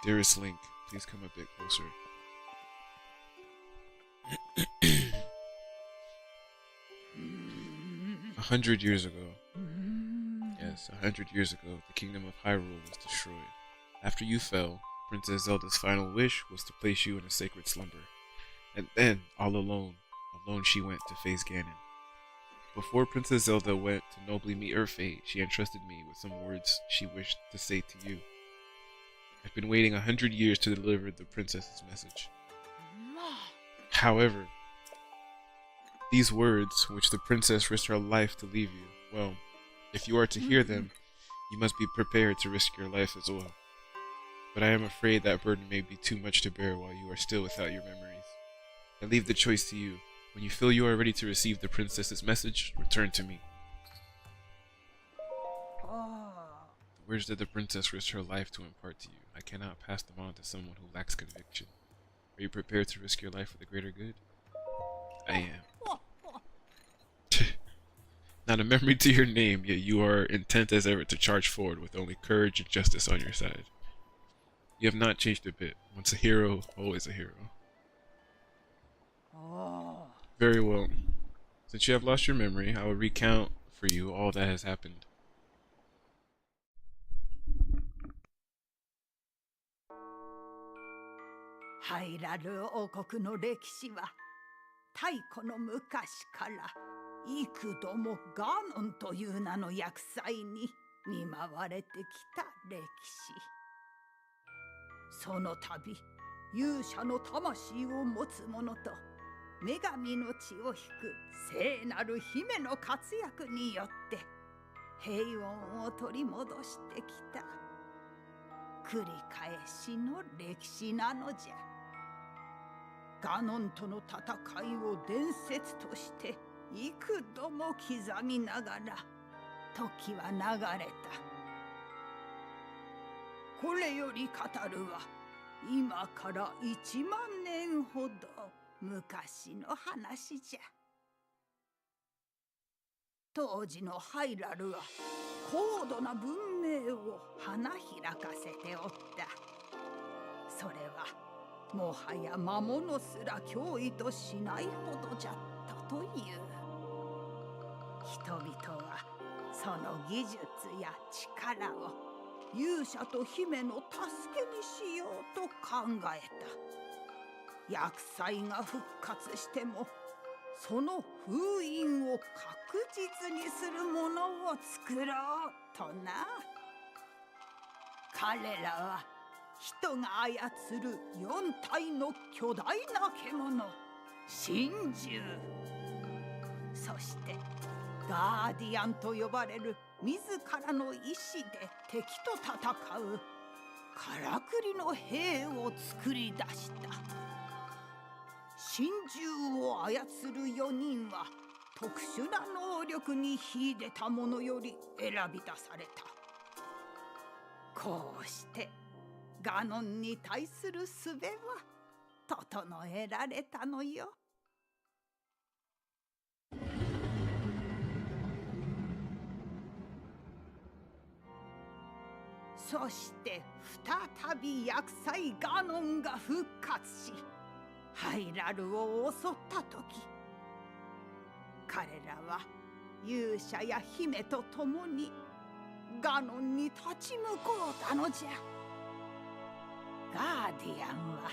Dearest Link, please come a bit closer. 100 years ago. Yes, 100 years ago, the kingdom of Hyrule was destroyed. After you fell, Princess Zelda's final wish was to place you in a sacred slumber. And then, all alone she went to face Ganon. Before Princess Zelda went to nobly meet her fate, she entrusted me with some words she wished to say to you. I've been waiting 100 years to deliver the princess's message. However, these words, which the princess risked her life to leave you, well, if you are to hear them, you must be prepared to risk your life as well. But I am afraid that burden may be too much to bear while you are still without your memories. I leave the choice to you. When you feel you are ready to receive the princess's message, return to me. The words that the princess risked her life to impart to you, I cannot pass them on to someone who lacks conviction. Are you prepared to risk your life for the greater good? I am. Not a memory to your name, yet you are intent as ever to charge forward with only courage and justice on your side. You have not changed a bit. Once a hero, always a hero. Very well. Since you have lost your memory, I will recount for you all that has happened. Hyrule 王国の歴史は太古の昔から幾度もガノンという名の厄災に見舞われてきた歴史。その度、勇者の魂を持つ者と女神の血を引く聖なる姫の活躍によって平穏を取り戻してきた繰り返しの歴史なのじゃ。ガノンとの戦いを伝説として幾度も刻みながら時は流れた。これより語るは今から1万年ほど昔の話じゃ。当時のハイラルは高度な文明を花開かせておった。それはもはや魔物すら脅威としないほどじゃったという。人々はその技術や力を勇者と姫の助けにしようと考えた。厄災が復活してもその封印を確実にするものを作ろうとな。彼らは人が操る4体の巨大な獣神獣、そしてガーディアンと呼ばれる自らの意志で敵と戦うからくりの兵を作り出した。神獣を操る4人は特殊な能力に秀でた者より選び出された。こうしてガノンに対する術は整えられたのよ。そして再び厄災ガノンが復活しハイラルを襲った時、彼らは勇者や姫と共にガノンに立ち向こうたのじゃ。ガーディアンは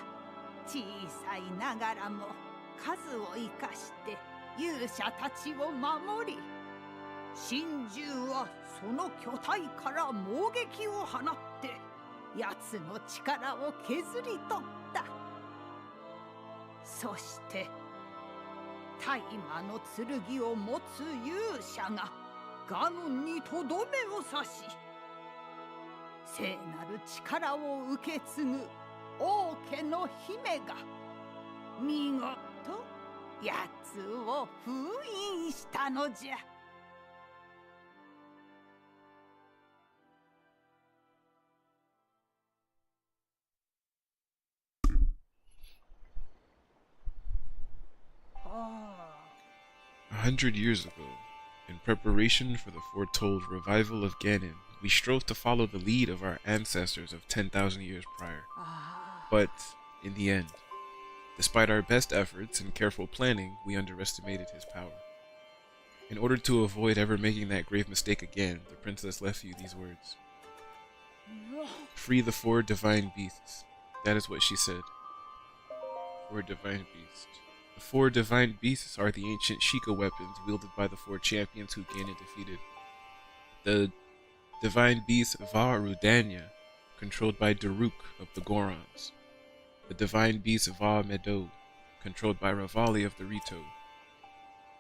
小さいながらも数を生かして勇者たちを守り、神獣はその巨体から猛撃を放って奴の力を削り取った。そして大魔の剣を持つ勇者がガノンにとどめを刺し、聖なる力を受け継ぐ王家の姫が見事奴を封印したのじゃ。100 years ago, in preparation for the foretold revival of Ganon, we strove to follow the lead of our ancestors of 10,000 years prior. But, in the end, despite our best efforts and careful planning, we underestimated his power. In order to avoid ever making that grave mistake again, the princess left you these words. Free the 4 divine beasts. That is what she said. 4 divine beasts. The 4 divine beasts are the ancient Sheikah weapons wielded by the 4 champions who Ganon defeated. The divine beast Va Rudania, controlled by Daruk of the Gorons. The divine beast Va Medo, controlled by Revali of the Rito.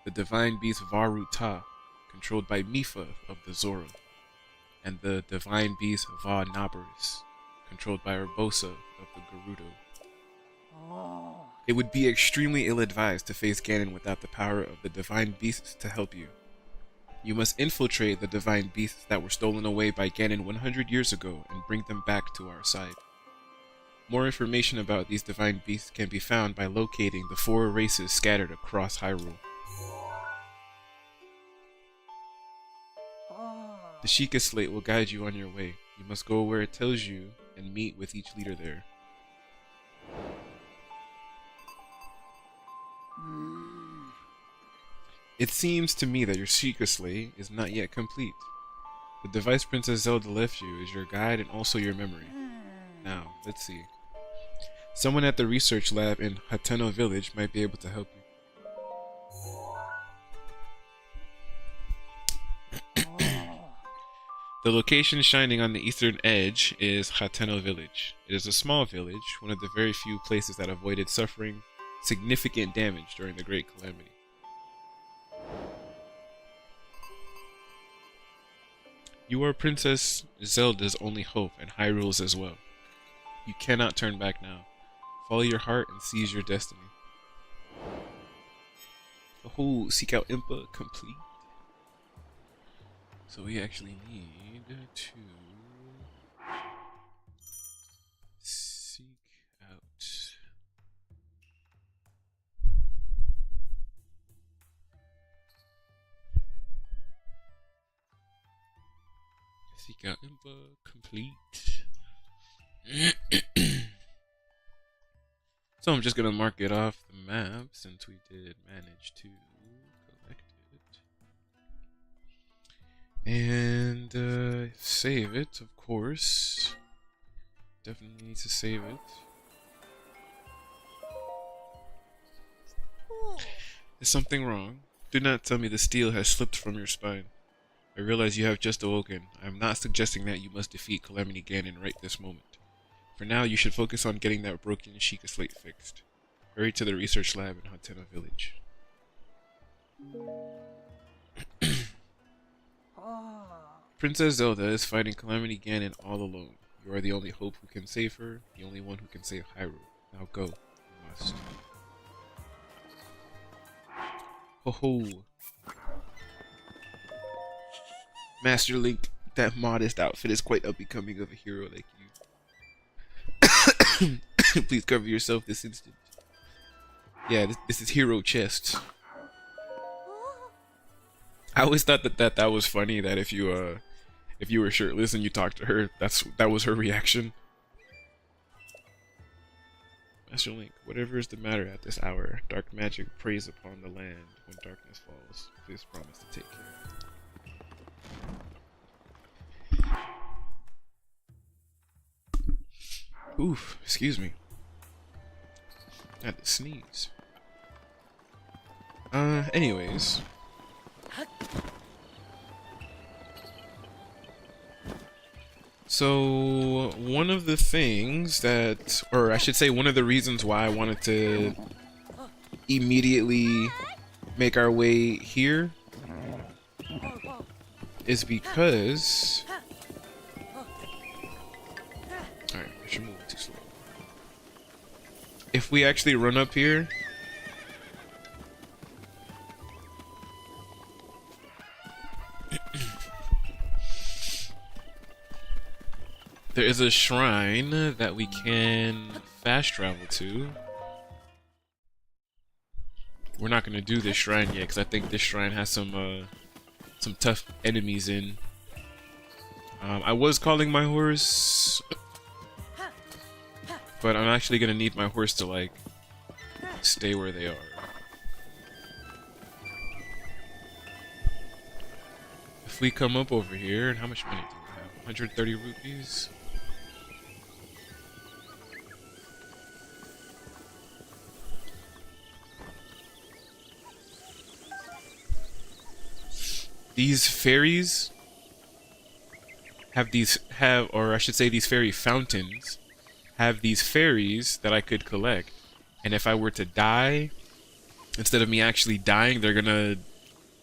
The divine beast Va Ruta, controlled by Mifa of the Zora. And the divine beast Va Nabaris, controlled by Urbosa of the Gerudo. It would be extremely ill-advised to face Ganon without the power of the divine beasts to help you. You must infiltrate the divine beasts that were stolen away by Ganon 100 years ago and bring them back to our side. More information about these divine beasts can be found by locating the 4 races scattered across Hyrule. The Sheikah Slate will guide you on your way. You must go where it tells you and meet with each leader there. It seems to me that your Sheikah Slate is not yet complete. The device Princess Zelda left you is your guide and also your memory. Now, let's see. Someone at the research lab in Hateno Village might be able to help you. The location shining on the eastern edge is Hateno Village. It is a small village, one of the very few places that avoided suffering significant damage during the Great Calamity. You are Princess Zelda's only hope and Hyrule's as well. You cannot turn back now. Follow your heart and seize your destiny. Oh, seek out Impa complete. So we actually need to seek out. Seek out Impa complete. So I'm just gonna mark it off the map since we did manage to collect it. And save it, of course. Definitely need to save it. Is something wrong? Do not tell me the steel has slipped from your spine. I realize you have just awoken. I am not suggesting that you must defeat Calamity Ganon right this moment. For now, you should focus on getting that broken Sheikah slate fixed. Hurry to the research lab in Hatena Village. Princess Zelda is fighting Calamity Ganon all alone. You are the only hope who can save her, the only one who can save Hyrule. Now go. You must. Ho ho. Master Link, that modest outfit is quite unbecoming of a hero like you. Please cover yourself this instant. Yeah, this is hero chest. I always thought that was funny, that if you were shirtless and you talked to her, that was her reaction. Master Link, whatever is the matter at this hour, dark magic preys upon the land when darkness falls. Please promise to take care. Oof, excuse me. I had to sneeze. Anyways. So, one of the things that, or I should say one of the reasons why I wanted to immediately make our way here is because... Alright, I should move too slow. If we actually run up here... there is a shrine that we can fast travel to. We're not gonna do this shrine yet because I think this shrine has some tough enemies in. I was calling my horse, but I'm actually gonna need my horse to like stay where they are. If we come up over here, and how much money do we have? 130 rupees. These fairies or I should say these fairy fountains have these fairies that I could collect. And if I were to die, instead of me actually dying, they're gonna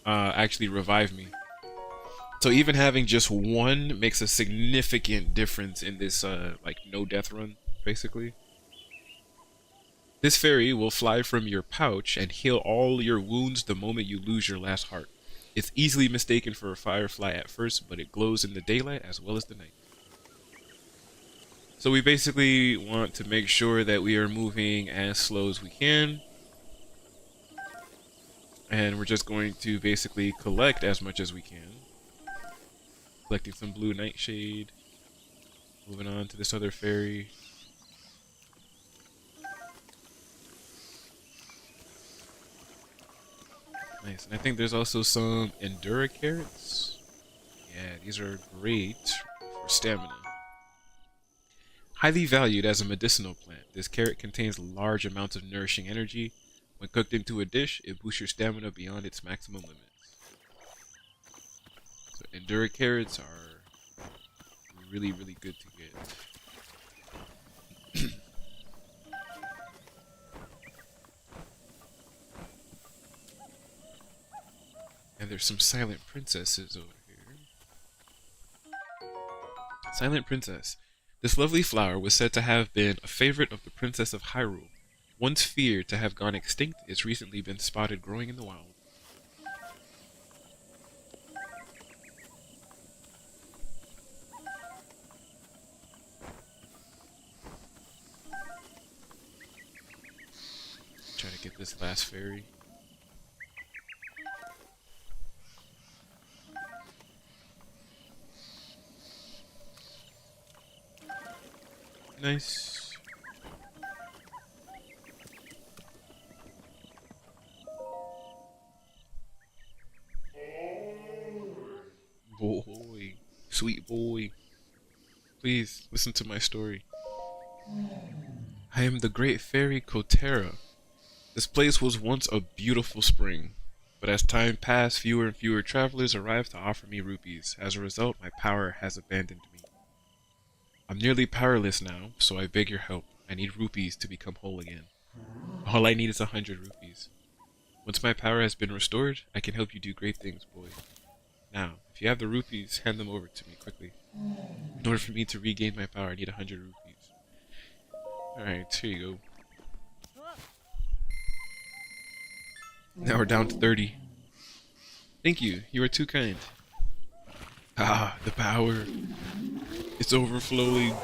actually revive me. So even having just one makes a significant difference in this like no death run, basically. This fairy will fly from your pouch and heal all your wounds the moment you lose your last heart. It's easily mistaken for a firefly at first, but it glows in the daylight as well as the night. So we basically want to make sure that we are moving as slow as we can. And we're just going to basically collect as much as we can. Collecting some blue nightshade. Moving on to this other fairy. Nice, and I think there's also some Endura carrots. Yeah, these are great for stamina. Highly valued as a medicinal plant, this carrot contains large amounts of nourishing energy. When cooked into a dish, it boosts your stamina beyond its maximum limits. So Endura carrots are really, really good to get. And there's some silent princesses over here. Silent princess. This lovely flower was said to have been a favorite of the princess of Hyrule. Once feared to have gone extinct, it's recently been spotted growing in the wild. Try to get this last fairy. Nice. Whoa. Sweet boy. Please listen to my story. I am the great fairy Kotera. This place was once a beautiful spring, but as time passed, fewer and fewer travelers arrived to offer me rupees. As a result, my power has abandoned me. I'm nearly powerless now, so I beg your help. I need rupees to become whole again. All I need is 100 rupees. Once my power has been restored, I can help you do great things, boy. Now, if you have the rupees, hand them over to me quickly. In order for me to regain my power, I need 100 rupees. Alright, here you go. Now we're down to 30. Thank you, you are too kind. Ah, the power. It's overflowing.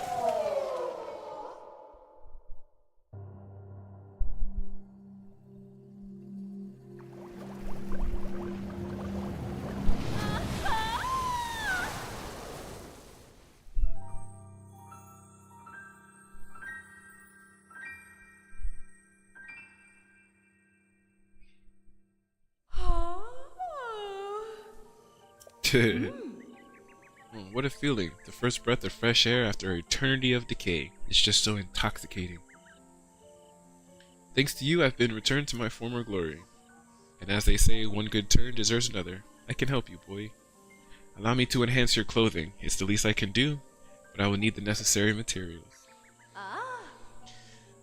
Oh, what a feeling. The first breath of fresh air after an eternity of decay. It's just so intoxicating. Thanks to you, I've been returned to my former glory. And as they say, one good turn deserves another. I can help you, boy. Allow me to enhance your clothing. It's the least I can do, but I will need the necessary materials.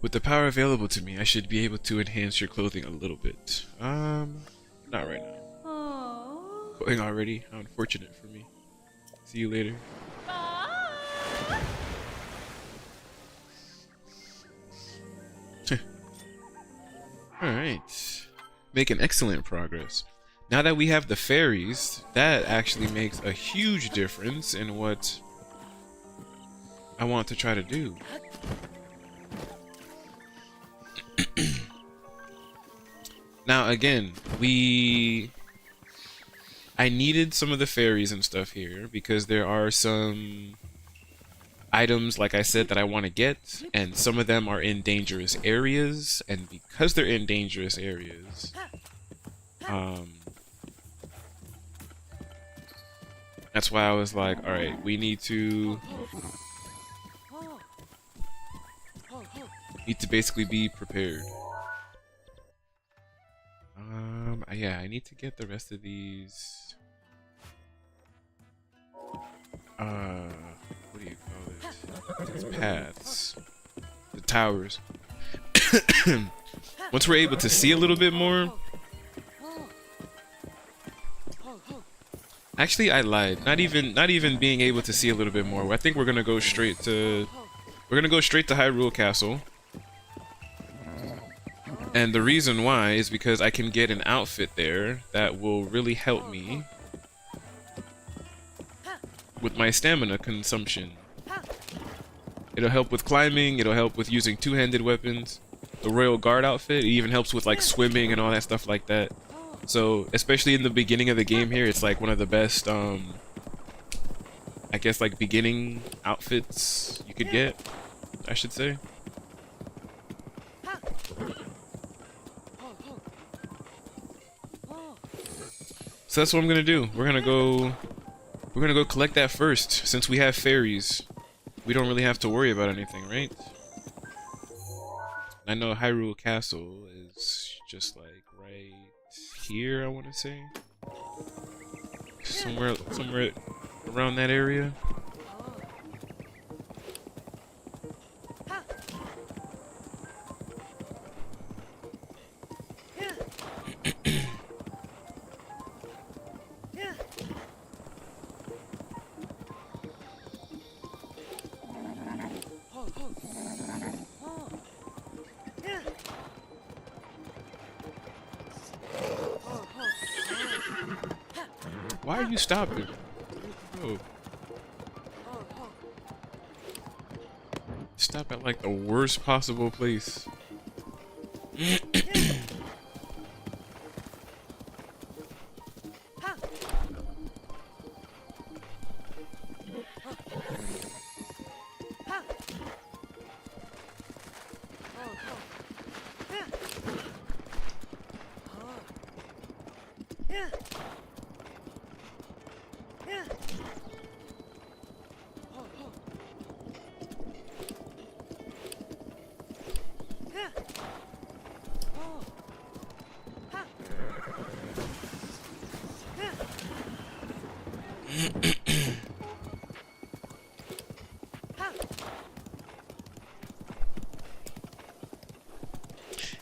With the power available to me, I should be able to enhance your clothing a little bit. Not right now. Going already? How unfortunate for me. See you later. Alright. Making excellent progress. Now that we have the fairies, that actually makes a huge difference in what I want to try to do. Now again, I needed some of the fairies and stuff here because there are some items, like I said, that I want to get, and some of them are in dangerous areas, and because they're in dangerous areas, that's why I was like, alright, we need to basically be prepared. Yeah, I need to get the rest of these. What do you call it? These paths, the towers. Once we're able to see a little bit more. Actually, I lied. Not even being able to see a little bit more. I think we're gonna go straight to Hyrule Castle. And the reason why is because I can get an outfit there that will really help me with my stamina consumption. It'll help with climbing, it'll help with using two-handed weapons. The Royal Guard outfit, it even helps with like swimming and all that stuff like that. So, especially in the beginning of the game here, it's like one of the best, I guess like beginning outfits you could get, I should say. So that's what I'm gonna do. We're gonna go collect that first. Since we have fairies, we don't really have to worry about anything, right? I know Hyrule Castle is just like right here, I want to say. Somewhere around that area. Why are you stopping? Oh. Stop at like the worst possible place.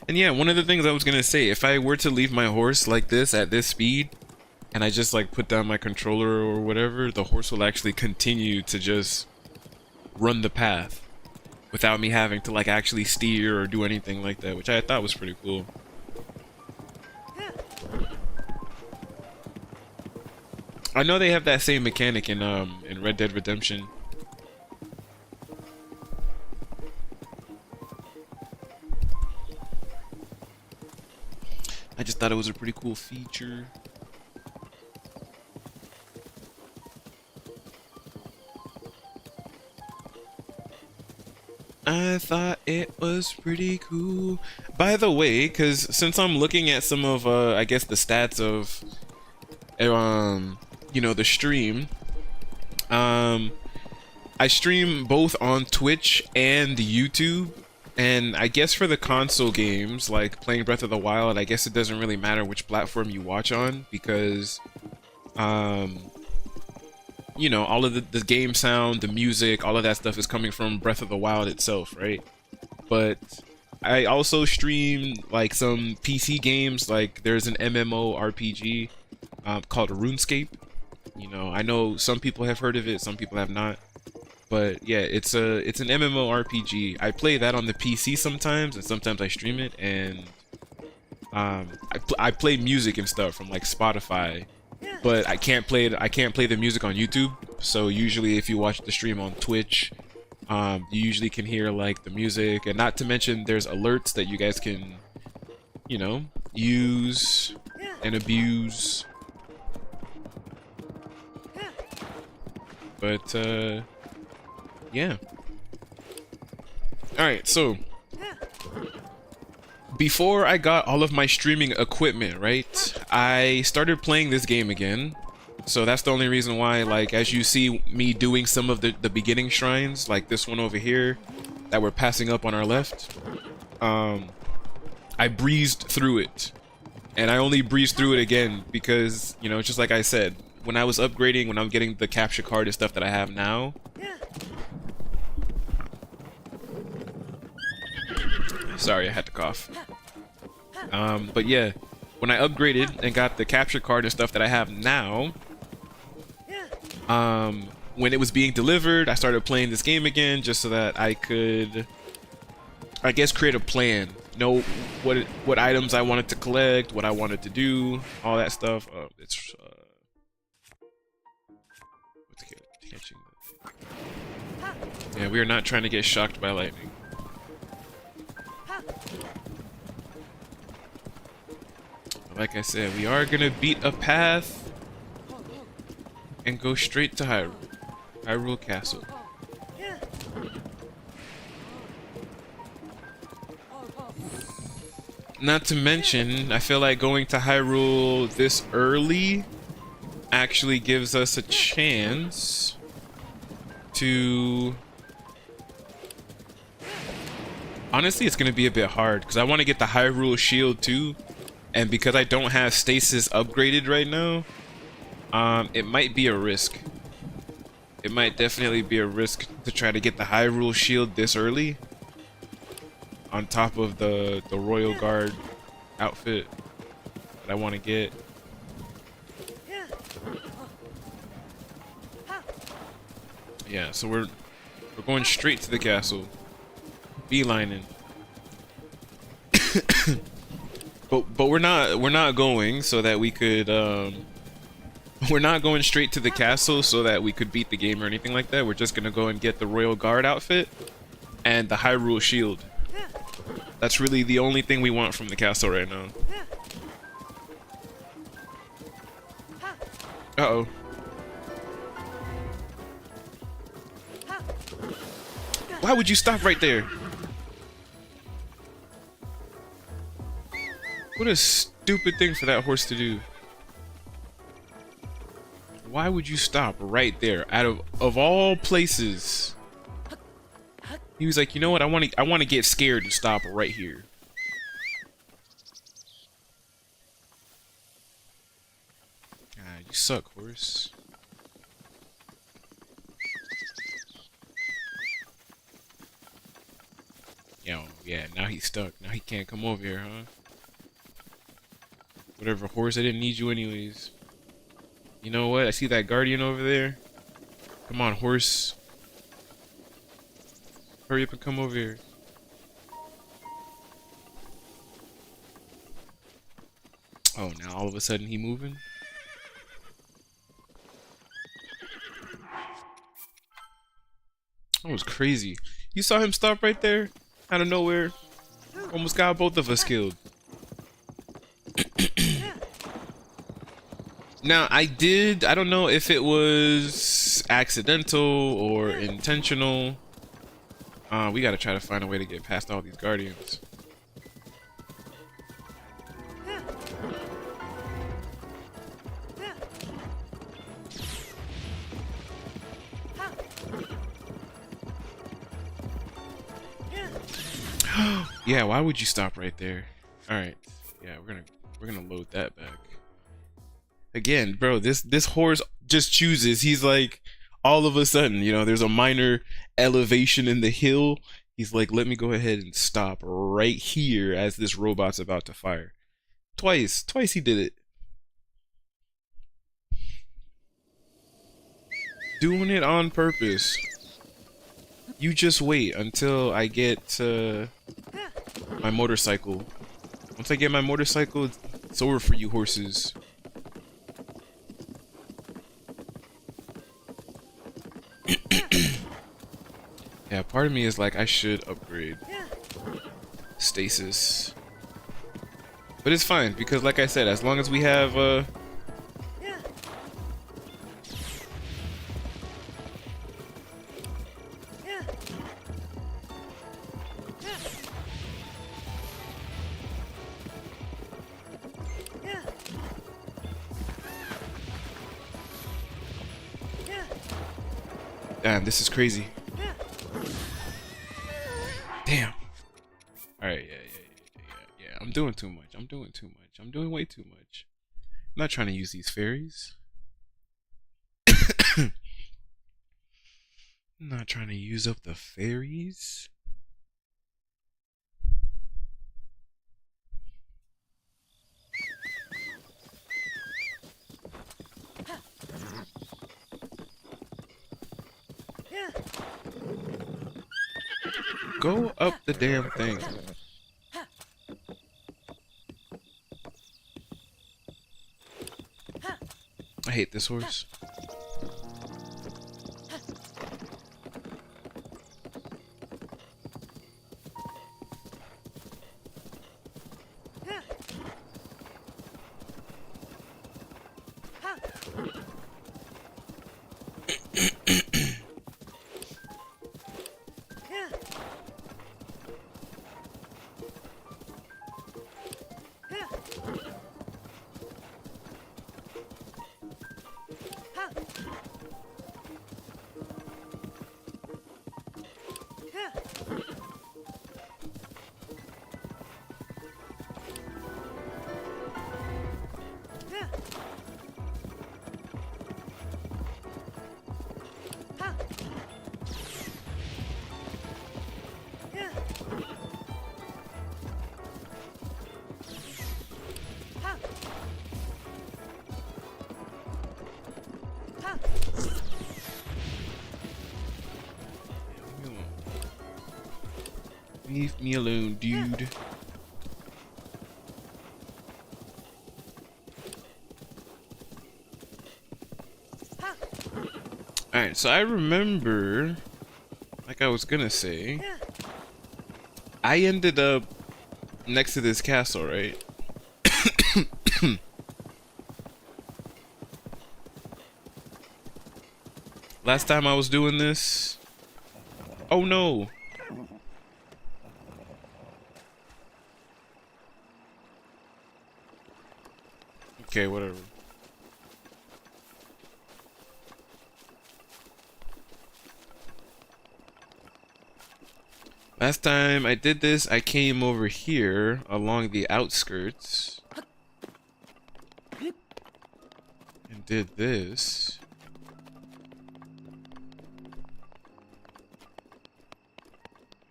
And yeah, one of the things I was gonna say, if I were to leave my horse like this at this speed, and I just like put down my controller or whatever, the horse will actually continue to just run the path without me having to like actually steer or do anything like that, which I thought was pretty cool. I know they have that same mechanic in Red Dead Redemption. I just thought it was a pretty cool feature. I thought it was pretty cool. By the way, because since I'm looking at some of, I guess the stats of, you know, the stream, I stream both on Twitch and YouTube, and I guess for the console games, like playing Breath of the Wild, I guess it doesn't really matter which platform you watch on, because, you know, all of the game sound, the music, all of that stuff is coming from Breath of the Wild itself, right? But I also stream like some PC games, like there's an MMORPG called RuneScape. You know, I know some people have heard of it, some people have not. But yeah, it's an MMORPG. I play that on the PC sometimes, and sometimes I stream it, and I play music and stuff from like Spotify. But I can't play the music on YouTube. So usually if you watch the stream on Twitch, you usually can hear like the music, and not to mention there's alerts that you guys can, you know, use and abuse. But yeah. Alright, so before I got all of my streaming equipment, right, I started playing this game again. So that's the only reason why, like, as you see me doing some of the beginning shrines, like this one over here that we're passing up on our left, I breezed through it. And I only breezed through it again because, you know, just like I said, when I was upgrading, when I'm getting the capture card and stuff that I have now, sorry, I had to cough. But yeah, when I upgraded and got the capture card and stuff that I have now, when it was being delivered, I started playing this game again just so that I could, I guess, create a plan. Know what items I wanted to collect, what I wanted to do, all that stuff. It's what's catching the... Yeah, we are not trying to get shocked by lightning. Like I said, we are gonna beat a path and go straight to Hyrule Castle. Not to mention, I feel like going to Hyrule this early actually gives us a chance to... Honestly, it's gonna be a bit hard because I want to get the Hyrule Shield too. And because I don't have stasis upgraded right now, it might be a risk. It might definitely be a risk to try to get the Hyrule Shield this early, on top of the Royal Guard outfit that I want to get. Yeah, so we're going straight to the castle, beelining. But we're not going so that we could we're not going straight to the castle so that we could beat the game or anything like that. We're just gonna go and get the Royal Guard outfit and the Hyrule Shield. That's really the only thing we want from the castle right now. Uh-oh. Why would you stop right there? What a stupid thing for that horse to do. Why would you stop right there? Out of all places. He was like, you know what? I want to get scared and stop right here. Ah, you suck, horse. Yeah, No, yeah, now he's stuck. Now he can't come over here, huh? Whatever, horse, I didn't need you anyways. You know what? I see that guardian over there. Come on, horse. Hurry up and come over here. Oh, now all of a sudden he moving? That was crazy. You saw him stop right there? Out of nowhere? Almost got both of us killed. Now, I don't know if it was accidental or intentional. We gotta try to find a way to get past all these guardians. Yeah, why would you stop right there? All right, yeah, we're gonna load that back. Again, bro, this horse just chooses. He's like, all of a sudden, you know, there's a minor elevation in the hill. He's like, let me go ahead and stop right here as this robot's about to fire. Twice he did it. Doing it on purpose. You just wait until I get my motorcycle. Once I get my motorcycle, it's over for you horses. Yeah, part of me is like, I should upgrade stasis. But it's fine, because like I said, as long as we have damn, this is crazy. Damn. Alright, yeah. I'm doing too much. I'm doing way too much. I'm not trying to use these fairies. I'm not trying to use up the fairies. Go up the damn thing. I hate this horse. Leave me alone, dude. Alright, so I remember, like I was gonna say, I ended up next to this castle, right? Last time I was doing this. Oh no. Okay, whatever. Last time I did this, I came over here along the outskirts and did this.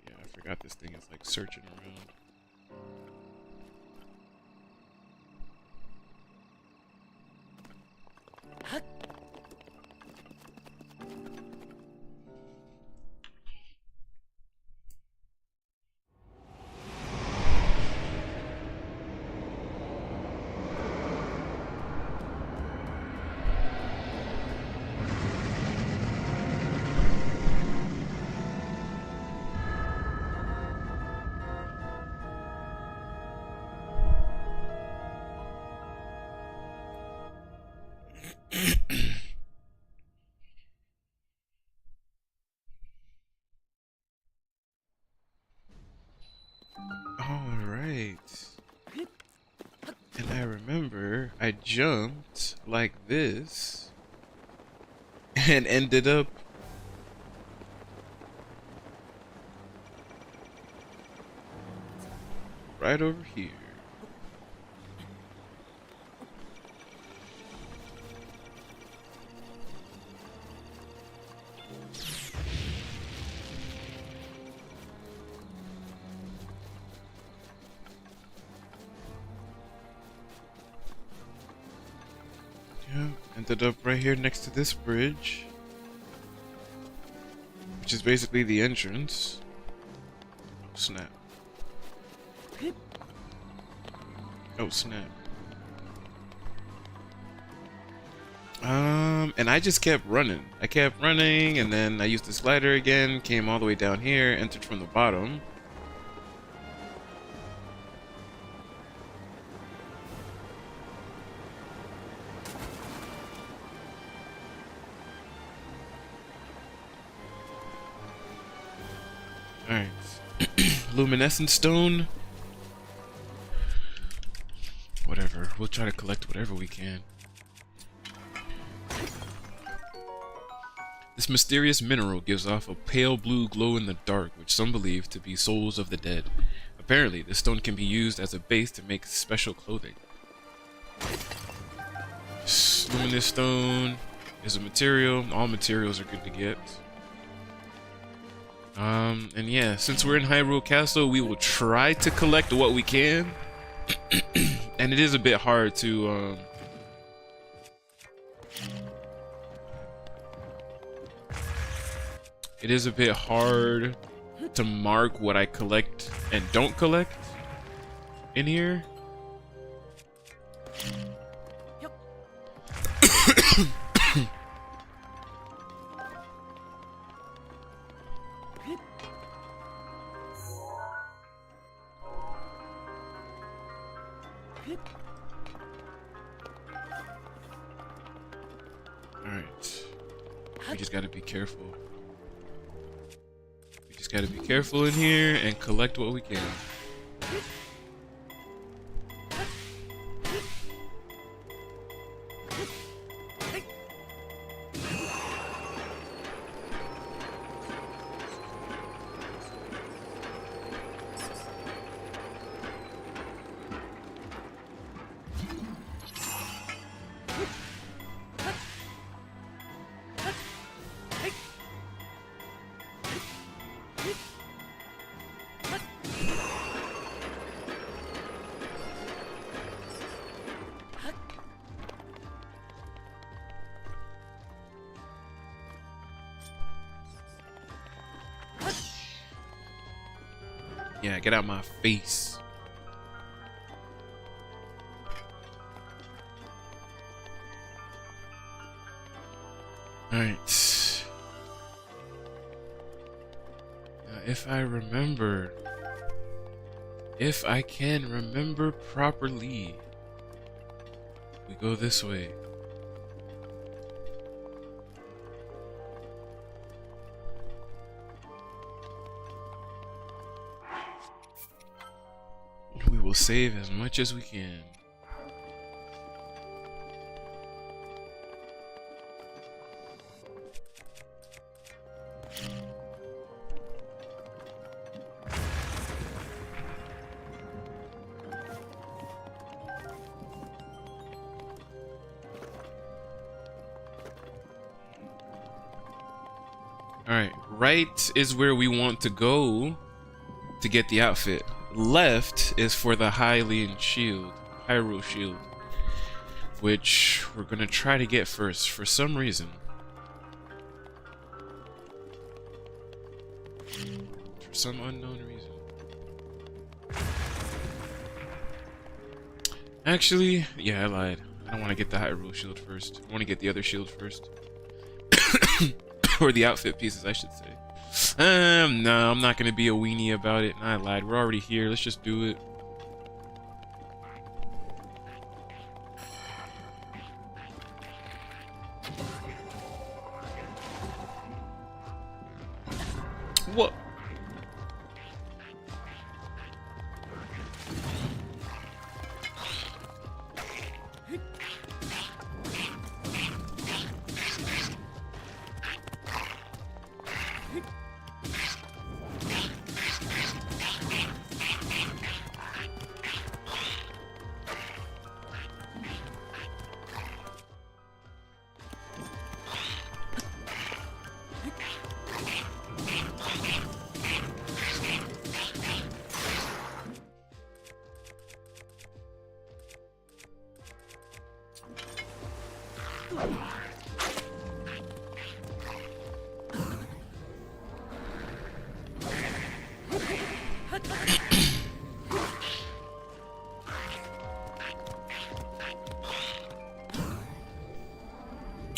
Yeah, I forgot this thing is like searching around. Alright. And I remember I jumped like this and ended up right over here. Yeah, ended up right here next to this bridge, which is basically the entrance. Oh, snap. Oh, snap. And I just kept running. I kept running, and then I used the slider again, came all the way down here, entered from the bottom. Alright. Luminescent stone. Whatever. We'll try to collect whatever we can. This mysterious mineral gives off a pale blue glow in the dark, which some believe to be souls of the dead. Apparently, this stone can be used as a base to make special clothing. Luminous stone is a material. All materials are good to get. And yeah, since we're in Hyrule Castle, we will try to collect what we can. And it is a bit hard to, it is a bit hard to mark what I collect and don't collect in here. Alright. We just gotta be careful. We just gotta be careful in here and collect what we can. Yeah, get out my face. Alright. Now, if I remember, if I can remember properly, we go this way. We will save as much as we can. Alright, right is where we want to go. to get the outfit. Left is for the Hyrule shield, which we're gonna try to get first for some reason. For some unknown reason. Actually, yeah, I lied. I don't want to get the Hyrule shield first. I want to get the other shield first. Or the outfit pieces, I should say. No, I'm not gonna be a weenie about it. I lied. We're already here. Let's just do it. What?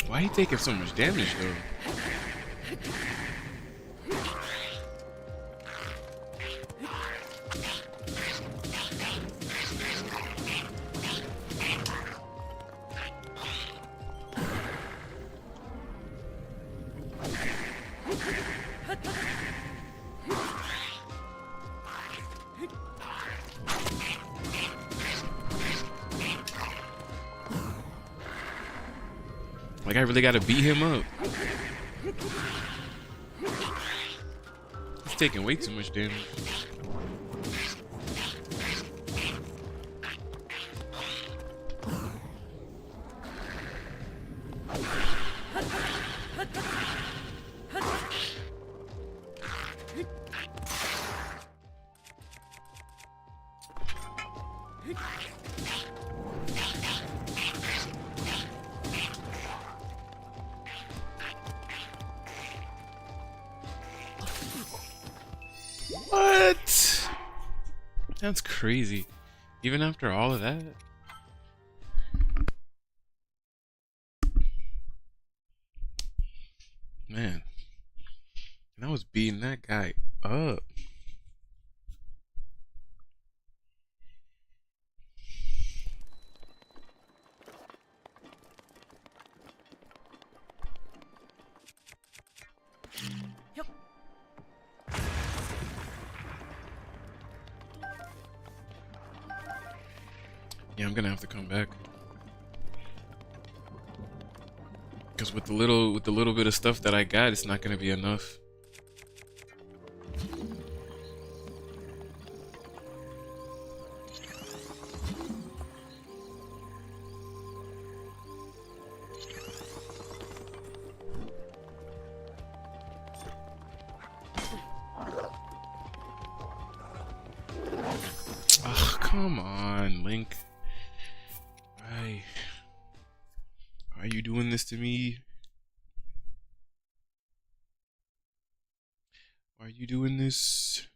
Why are you taking so much damage though? Like, I really gotta beat him up. He's taking way too much damage. What? That's crazy. Even after all of that? Man. And I was beating that guy up. Yeah, I'm gonna have to come back. Because with the little bit of stuff that I got, it's not gonna be enough. Ugh, come on, Link. Why are you doing this to me? Why are you doing this?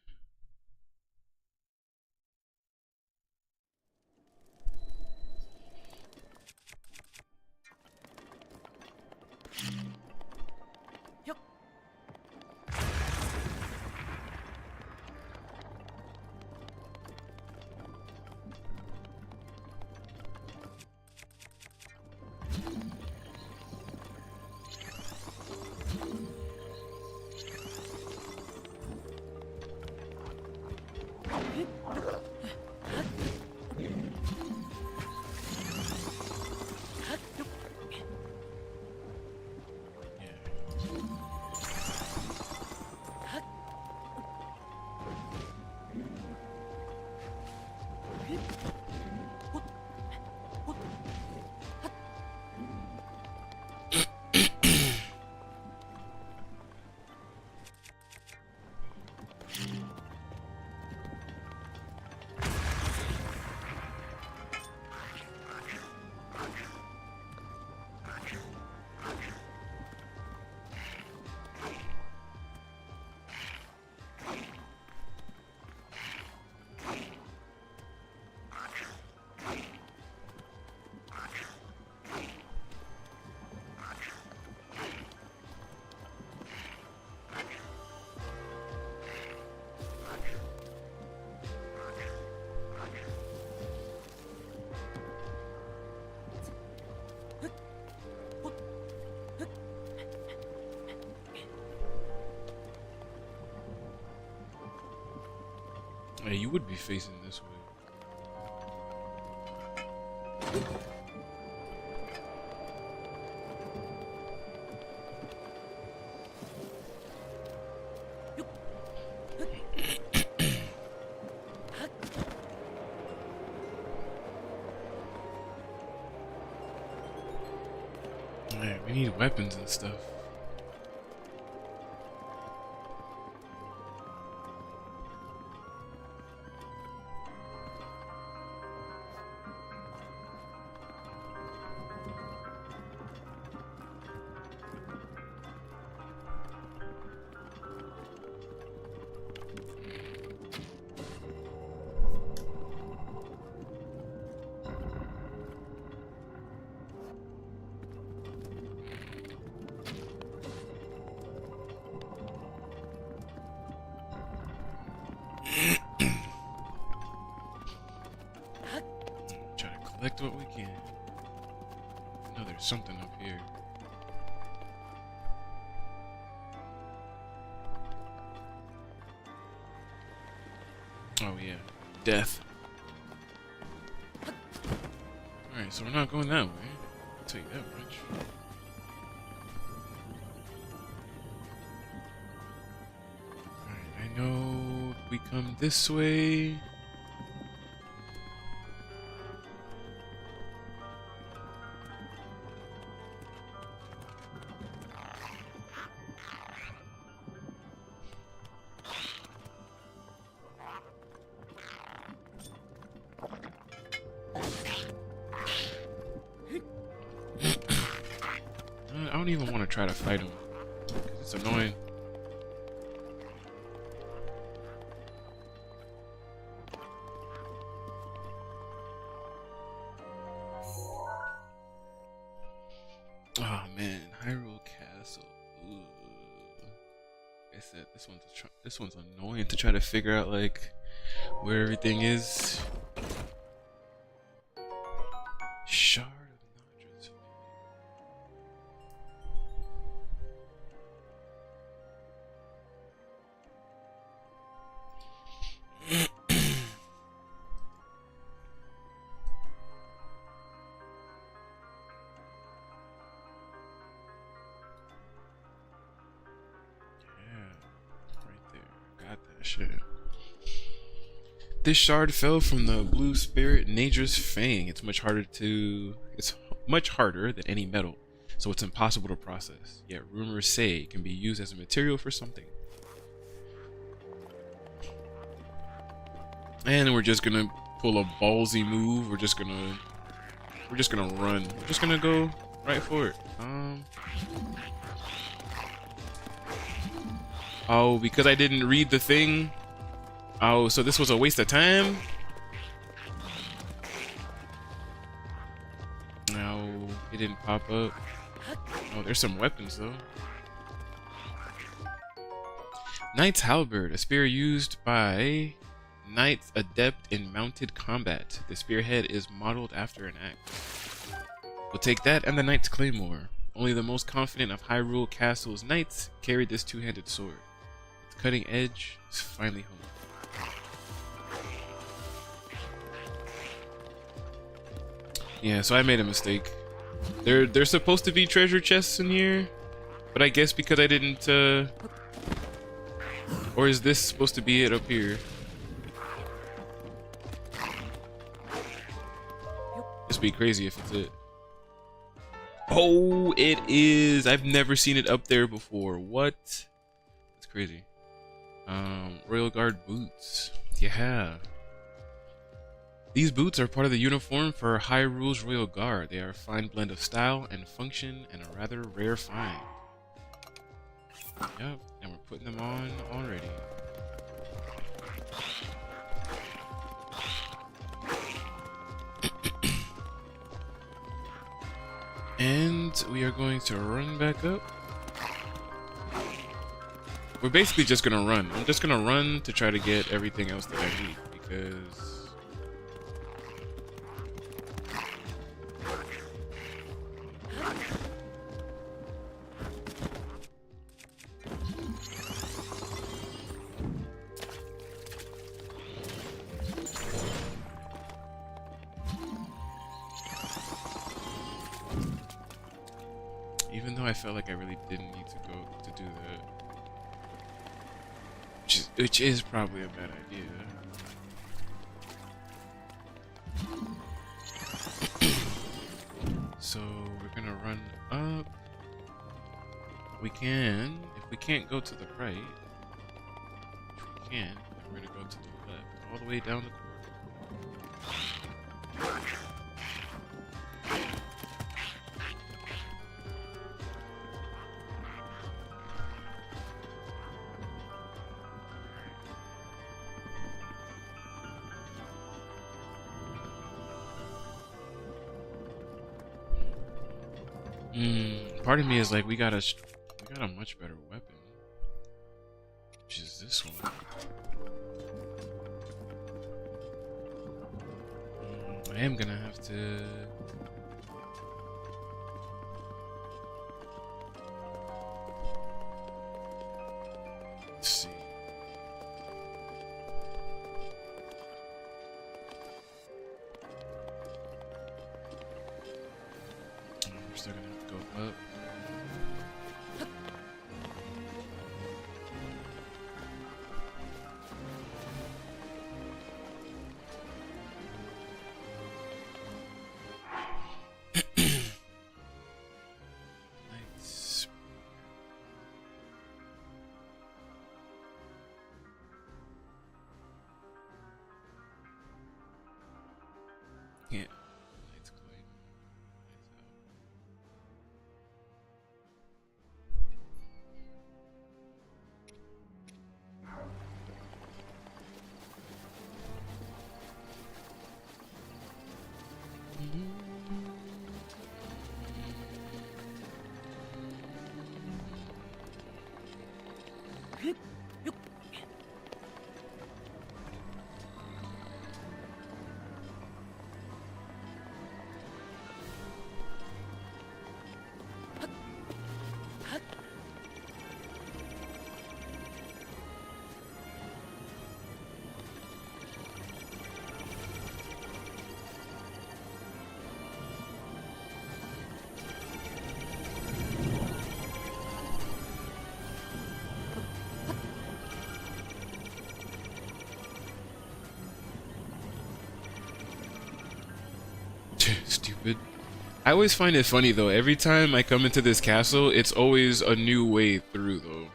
Yeah, you would be facing this way. Man, we need weapons and stuff. Try to collect what we can. I know there's something up here. Oh yeah, death. Alright, so we're not going that way. I'll tell you that much. Alright, I know if we come this way. I don't even want to try to fight him. 'Cause it's annoying. Oh man, Hyrule Castle. Ooh. Like I said, this one's annoying to try to figure out like where everything is. Shard of Nadra's. Got that shit. This shard fell from the blue spirit Nadra's fang. It's much harder than any metal, so it's impossible to process. Yet rumors say it can be used as a material for something. And we're just gonna pull a ballsy move. We're just gonna run. We're just gonna go right for it. Oh, because I didn't read the thing. Oh, so this was a waste of time? No, it didn't pop up. Oh, there's some weapons though. Knight's Halberd, a spear used by knights adept in mounted combat. The spearhead is modeled after an axe. We'll take that and the Knight's Claymore. Only the most confident of Hyrule Castle's knights carried this two-handed sword. Its cutting edge is finely honed. Yeah, so I made a mistake. There's supposed to be treasure chests in here, but I guess because I didn't, or is this supposed to be it up here? This would be crazy if it's it. Oh, it is! I've never seen it up there before. What? That's crazy. Royal Guard boots. Yeah. These boots are part of the uniform for Hyrule's Royal Guard. They are a fine blend of style and function and a rather rare find. Yep, and we're putting them on already. And we are going to run back up. We're basically just gonna run. I'm just gonna run to try to get everything else that I need because Even though I felt like I really didn't need to go to do that. Which is probably a bad idea. So we're gonna run up. We can, if we can't go to the right, which we can, we're gonna go to the left, all the way down the corridor. Part of me is like, we got a much better weapon, which is this one. I am gonna have to. Let's see. We're still gonna have to go up. Lights. Yeah. Lights quite. Lights out. Stupid. I always find it funny though. Every time I come into this castle, it's always a new way through though.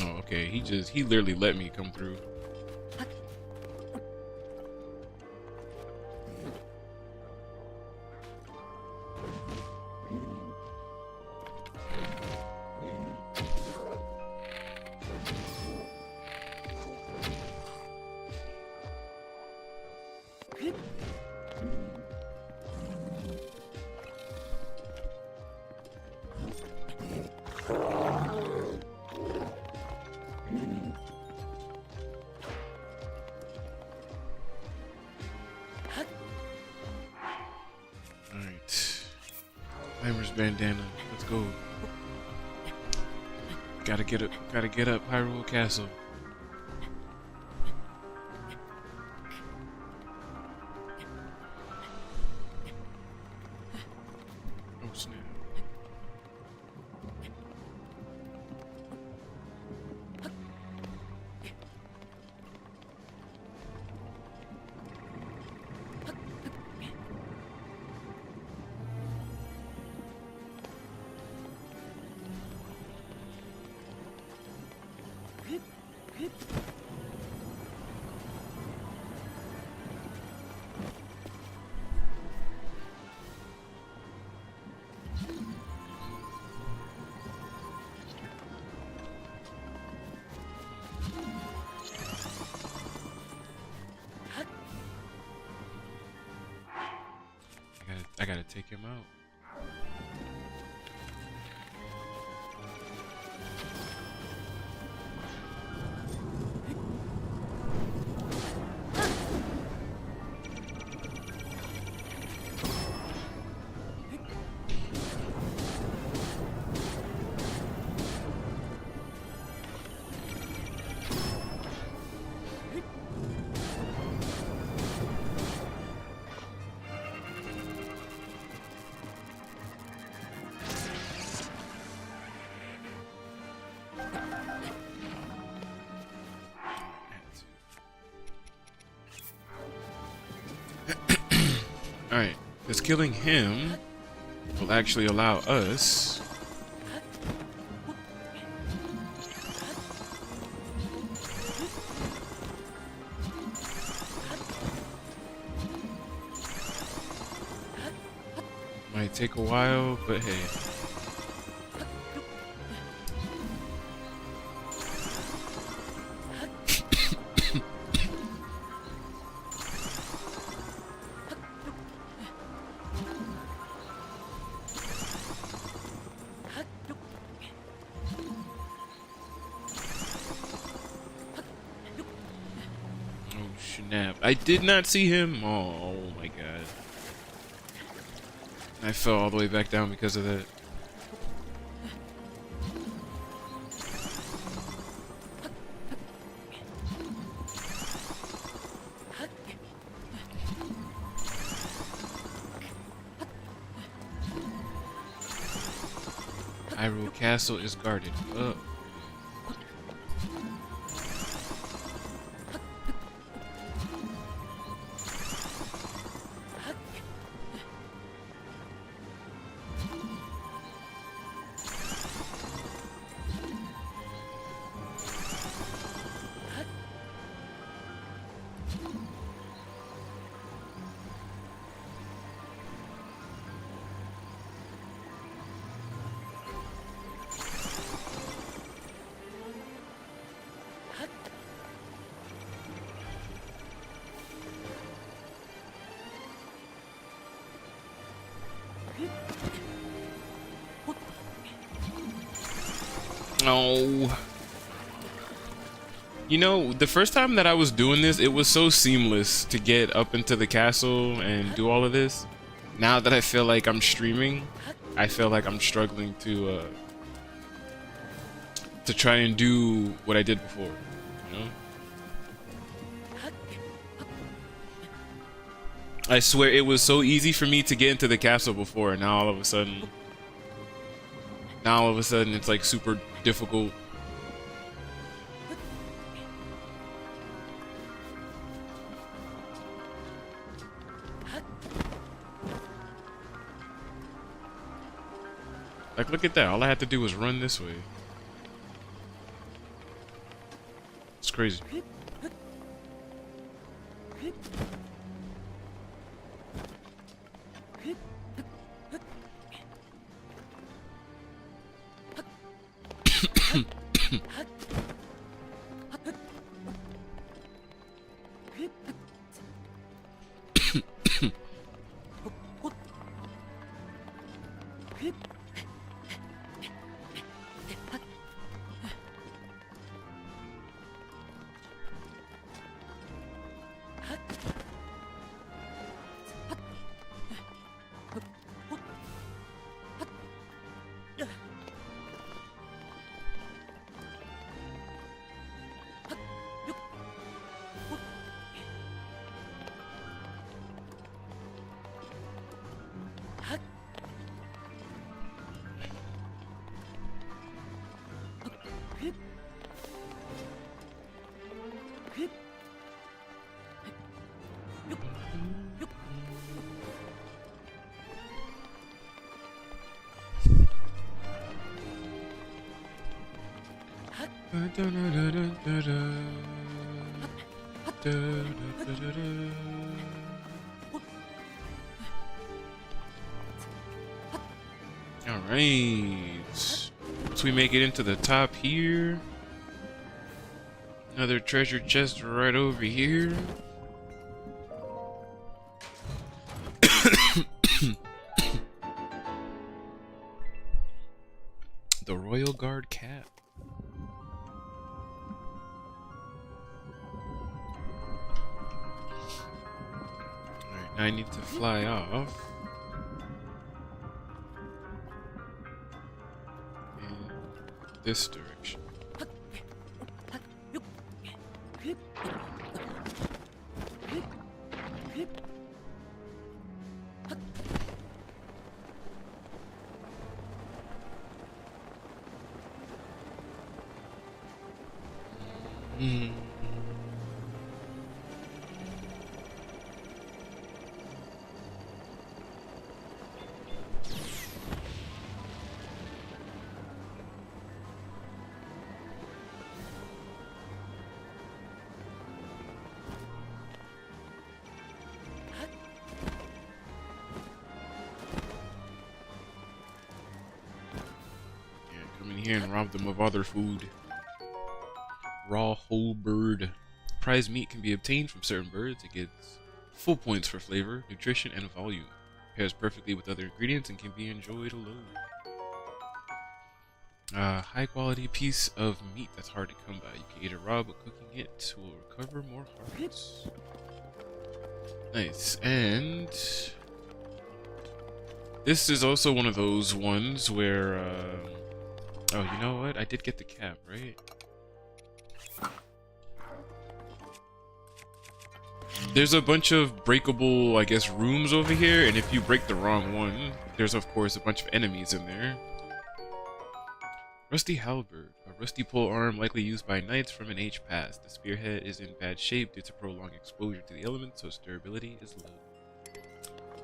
Oh, okay. He literally let me come through. Climber's bandana. Let's go. Gotta get up Hyrule Castle. Oh snap. I gotta take him out. Alright, because killing him will actually allow us might take a while, but hey. Oh snap. I did not see him. Oh my god. I fell all the way back down because of that. Hyrule Castle is guarded. Oh. No. You know, the first time that I was doing this, it was so seamless to get up into the castle and do all of this. Now that I feel like I'm streaming, I feel like I'm struggling to try and do what I did before, you know? I swear it was so easy for me to get into the castle before, and now all of a sudden it's like super difficult. Like, look at that. All I had to do was run this way. It's crazy. Alright. Once we make it into the top here. Another treasure chest right over here. The Royal Guard cap. Alright, now I need to fly off. In this direction. here and rob them of all their food. Raw whole bird. Prize meat can be obtained from certain birds. It gets full points for flavor, nutrition, and volume. Pairs perfectly with other ingredients and can be enjoyed alone. High quality piece of meat that's hard to come by. You can eat it raw, but cooking it will recover more hearts. Nice. And this is also one of those ones where, oh, you know what? I did get the cap, right? There's a bunch of breakable, I guess, rooms over here, and if you break the wrong one, there's of course a bunch of enemies in there. Rusty halberd, a rusty pole arm likely used by knights from an age past. The spearhead is in bad shape due to prolonged exposure to the elements, so its durability is low.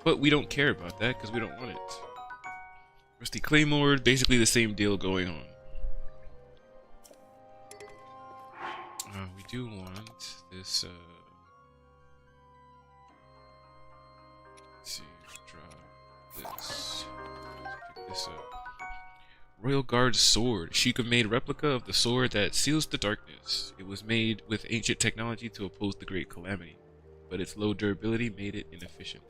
But we don't care about that because we don't want it. Rusty claymore, basically the same deal going on. We do want this, let's see, drop this. Pick this up. Royal Guard sword. Sheikah made replica of the sword that seals the darkness. It was made with ancient technology to oppose the Great Calamity, but its low durability made it inefficient.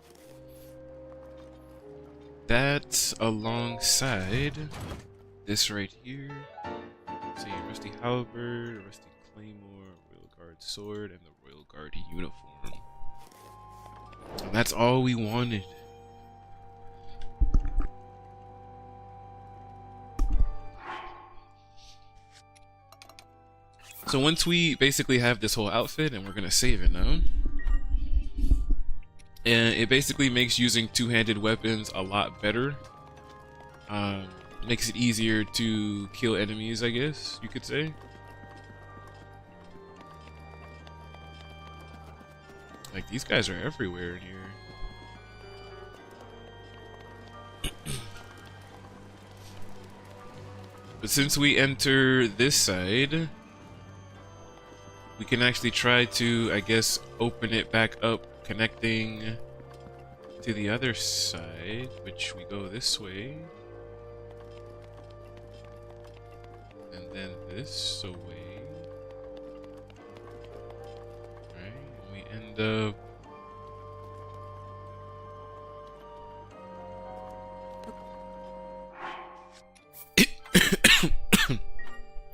That's alongside this right here. Let's see, Rusty halberd, Rusty claymore, Royal Guard sword, and the Royal Guard uniform. And that's all we wanted. So once we basically have this whole outfit, and we're gonna save it now, and it basically makes using two-handed weapons a lot better. Makes it easier to kill enemies, I guess you could say. Like, these guys are everywhere in here. But since we enter this side, we can actually try to, I guess, open it back up, connecting to the other side, which we go this way. And then this away. Right, and we end up...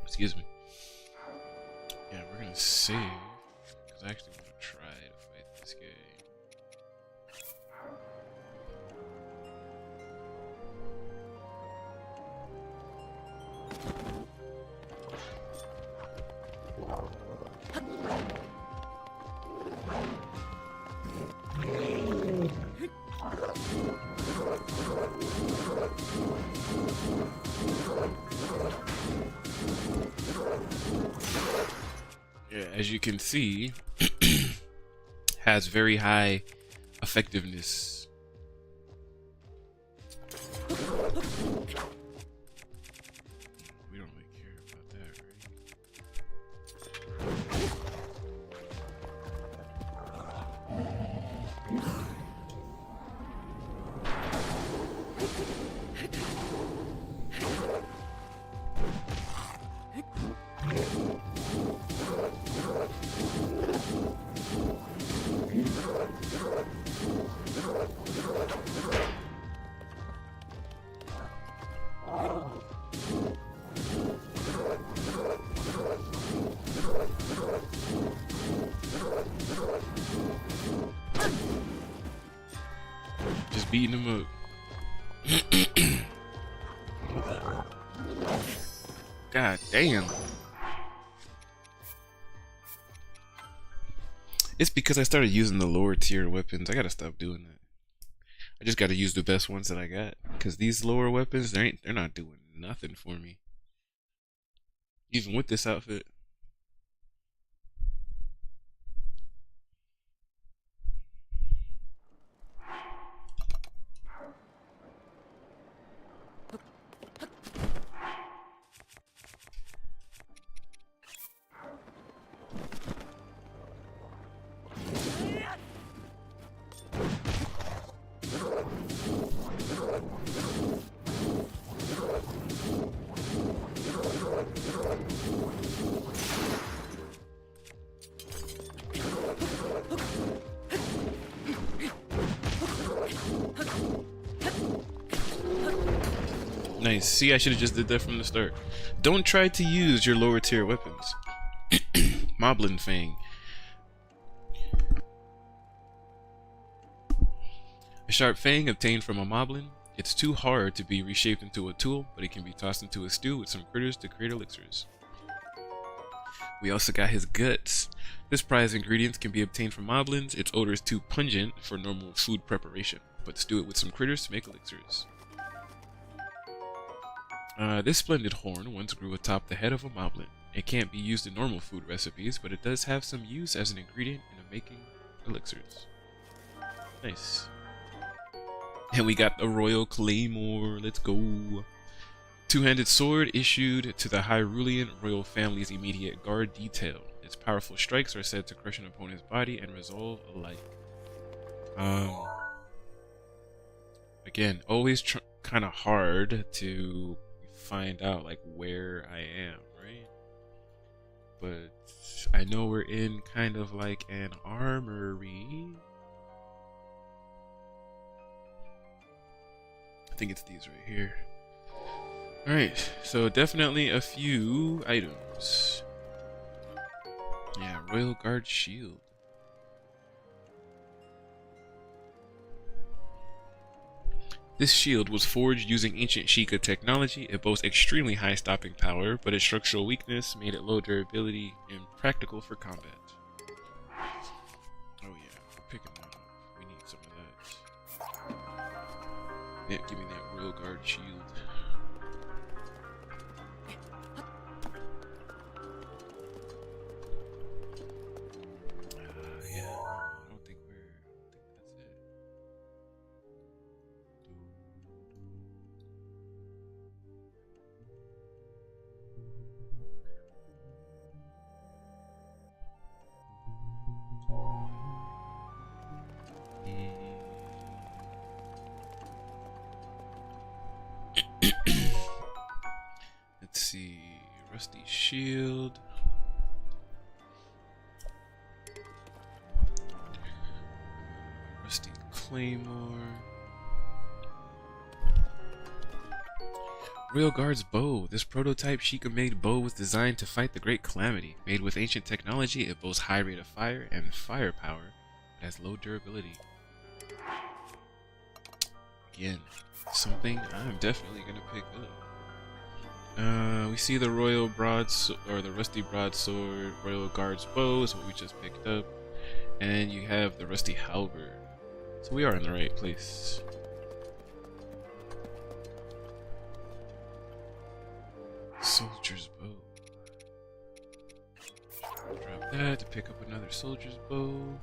Excuse me. Yeah, we're gonna save, because I actually want to try to fight this guy. Yeah, as you can see, has very high effectiveness. We don't really care about that, just beating him up. God damn. It's because I started using the lower tier weapons. I gotta stop doing that. I just gotta use the best ones that I got. Because these lower weapons, they're not doing nothing for me. Even with this outfit. Nice. See, I should have just did that from the start. Don't try to use your lower tier weapons. Moblin Fang. A sharp fang obtained from a moblin. It's too hard to be reshaped into a tool, but it can be tossed into a stew with some critters to create elixirs. We also got his guts. This prized ingredient can be obtained from moblins. Its odor is too pungent for normal food preparation, but stew it with some critters to make elixirs. This splendid horn once grew atop the head of a moblin. It can't be used in normal food recipes, but it does have some use as an ingredient in making elixirs. Nice. And we got the Royal Claymore. Let's go. Two-handed sword issued to the Hyrulean royal family's immediate guard detail. Its powerful strikes are said to crush an opponent's body and resolve alike. Again, always kind of hard to find out like where I am, right? But I know we're in kind of like an armory. I think it's these right here. Alright, so definitely a few items. Yeah, Royal Guard Shield. This shield was forged using ancient Sheikah technology. It boasts extremely high stopping power, but its structural weakness made it low durability and practical for combat. Oh yeah, we're picking that up. We need some of that. Yeah, give me that Royal Guard Shield. Let's see, Rusty Shield. Rusty Claymore. Royal Guard's bow. This prototype Sheikah-made bow was designed to fight the Great Calamity. Made with ancient technology, it boasts high rate of fire and firepower, but has low durability. Again, something I'm definitely gonna pick up. We see the Royal or the Rusty Broadsword, Royal Guard's bow is what we just picked up, and you have the Rusty Halberd. So we are in the right place. Soldier's bow. Drop that to pick up another soldier's bow.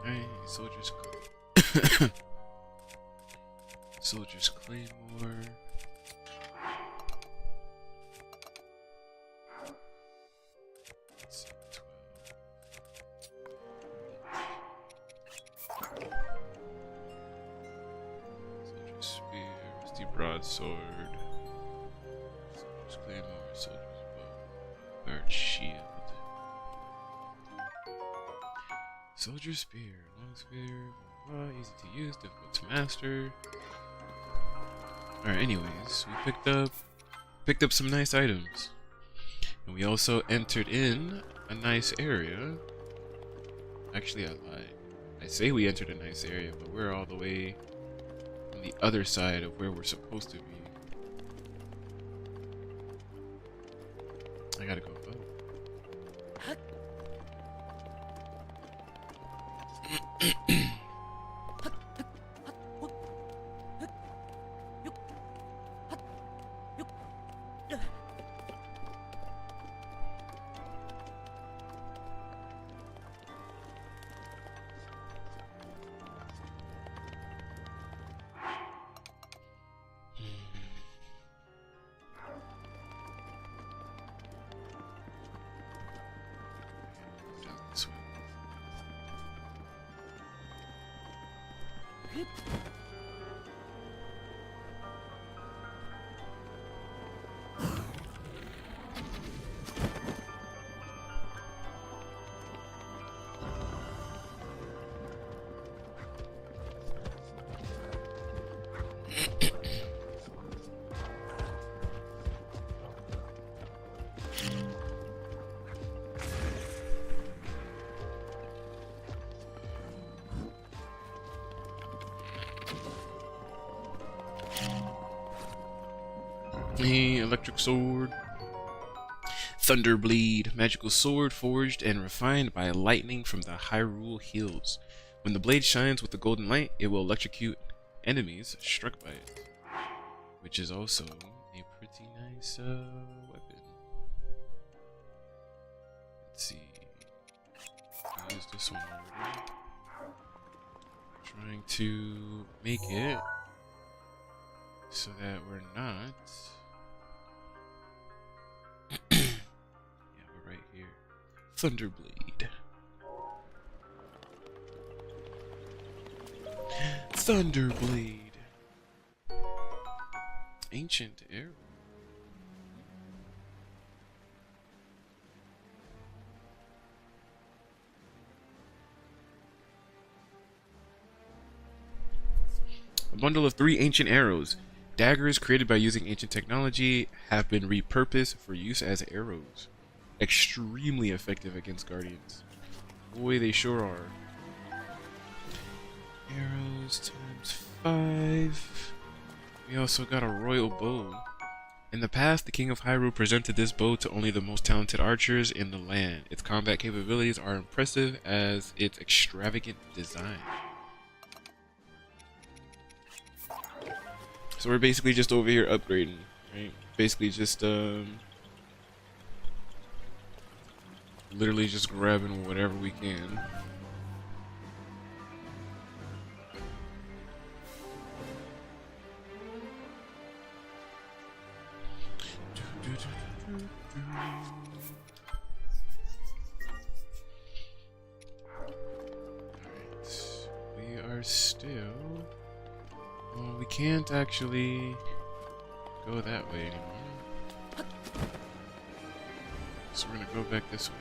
Alright, soldier's Soldier's Claymore. Let's see, 12. Soldier's Spear, Rusty Broadsword. Soldier's Claymore, Soldier's Bow. Guard Shield. Soldier's Spear, long spear, blah, blah, easy to use, difficult to master. Alright, anyways, we picked up some nice items. And we also entered in a nice area. Actually, I lied. I say we entered a nice area, but we're all the way on the other side of where we're supposed to be. I gotta go vote. This way. Hey, electric sword. Thunderbleed, magical sword forged and refined by lightning from the Hyrule Hills. When the blade shines with the golden light, it will electrocute enemies struck by it, which is also a pretty nice weapon. Let's see. I used this one already. Trying to make it so that we're not. Yeah, we're right here. Thunderbleed. Thunderbleed. Ancient arrow. A bundle of 3 ancient arrows. Daggers created by using ancient technology have been repurposed for use as arrows. Extremely effective against guardians. Boy, they sure are. Arrows times 5. We also got a royal bow. In the past, the King of Hyrule presented this bow to only the most talented archers in the land. Its combat capabilities are impressive as its extravagant design. So we're basically just over here upgrading, right? Basically just literally just grabbing whatever we can. Alright, we are still. Well, we can't actually go that way anymore. So we're gonna go back this way.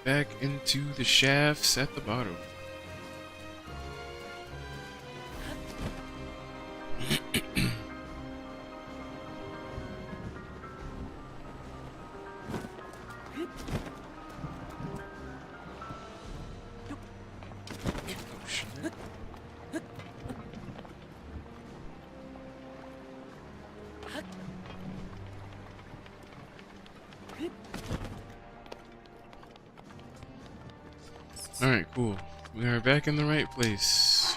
Back into the shafts at the bottom. Alright, cool. We are back in the right place.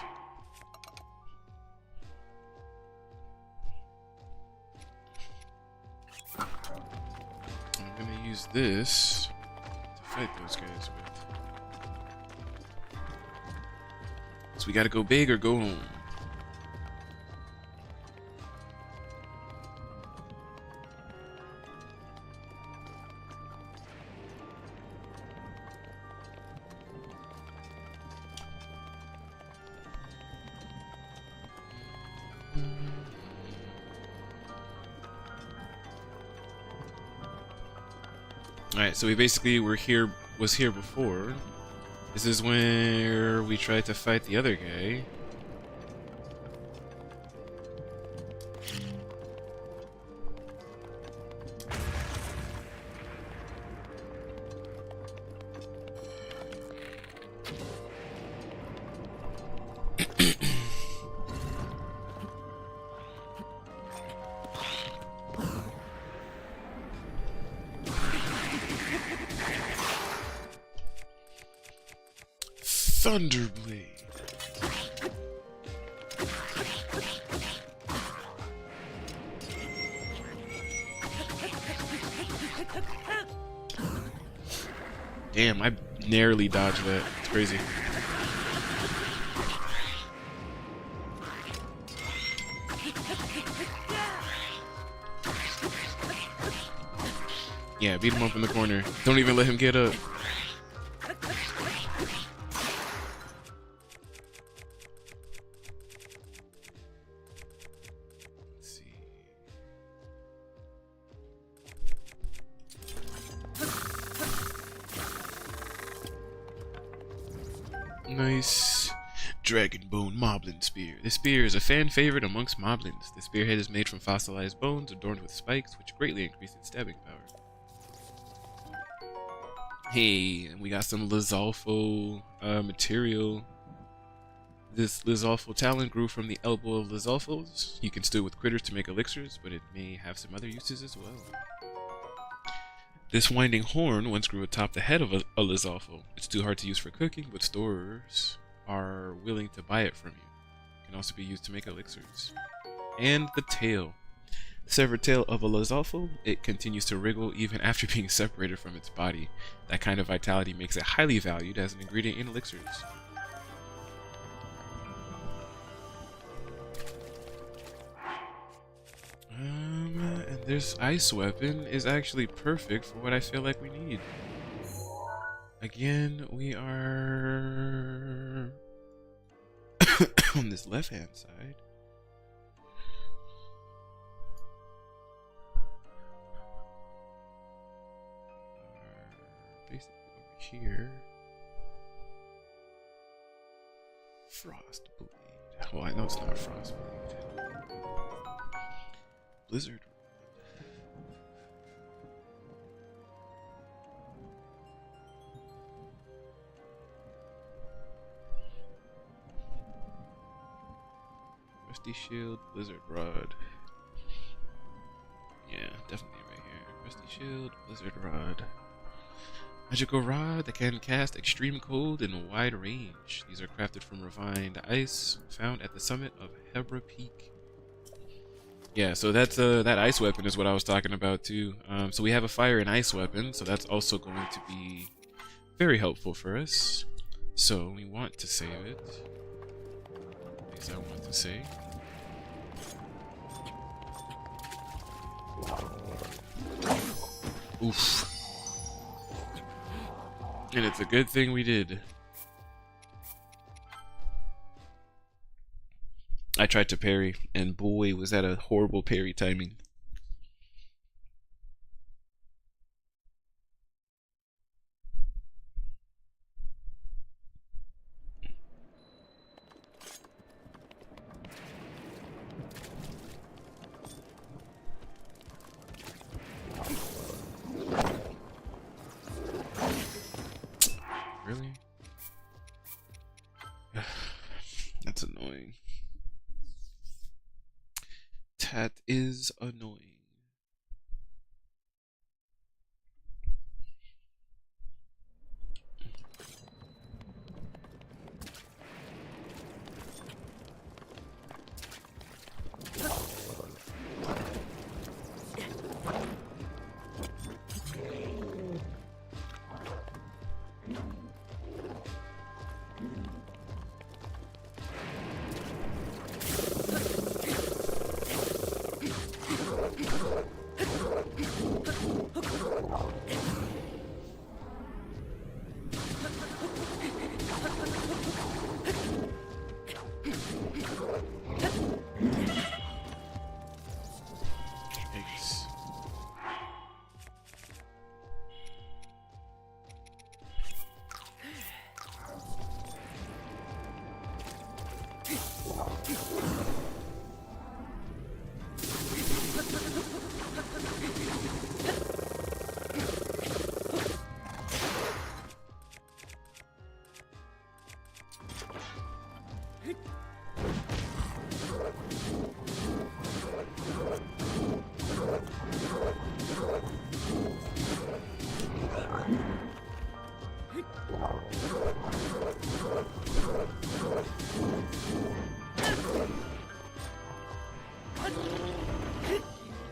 I'm gonna use this to fight those guys with. So we gotta go big or go home. Alright, so we basically was here before. This is where we tried to fight the other guy. Thunderblade. Damn, I narrowly dodged that. It's crazy. Yeah, beat him up in the corner. Don't even let him get up. Nice. Dragonbone Moblin Spear. This spear is a fan favorite amongst moblins. The spearhead is made from fossilized bones adorned with spikes, which greatly increase its stabbing power. Hey, and we got some Lizalfo material. This Lizalfo talent grew from the elbow of Lizalfos. You can stew with critters to make elixirs, but it may have some other uses as well. This winding horn once grew atop the head of a Lizalfo. It's too hard to use for cooking, but storers are willing to buy it from you. It can also be used to make elixirs. And the tail. Severed tail of a Lizalfo, it continues to wriggle even after being separated from its body. That kind of vitality makes it highly valued as an ingredient in elixirs. And this ice weapon is actually perfect for what I feel like we need. Again, we are on this left-hand side. Basically over here. Frost Blade. Well, I know it's not Frost Blade. Blizzard. Rusty Shield, Blizzard Rod. Yeah, definitely right here. Rusty Shield, Blizzard Rod. Magical Rod that can cast Extreme Cold in a wide range. These are crafted from refined ice found at the summit of Hebra Peak. Yeah, so that's that ice weapon is what I was talking about too. So we have a fire and ice weapon, so that's also going to be very helpful for us. So we want to save it. At least I want to say. Oof. And it's a good thing we did. I tried to parry, and boy, was that a horrible parry timing. Really? That's annoying. That is annoying.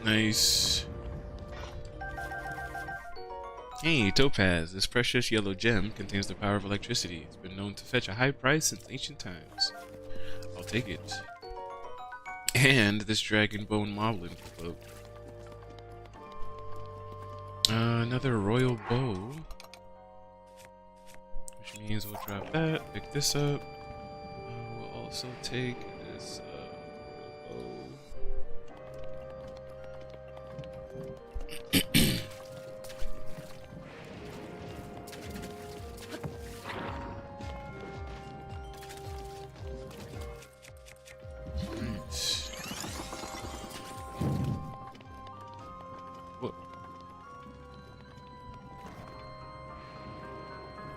Nice. Hey, Topaz. This precious yellow gem contains the power of electricity. It's been known to fetch a high price since ancient times. I'll take it. And this Dragonbone Moblin cloak. Another royal bow. Which means we'll drop that, pick this up. We'll also take this bow.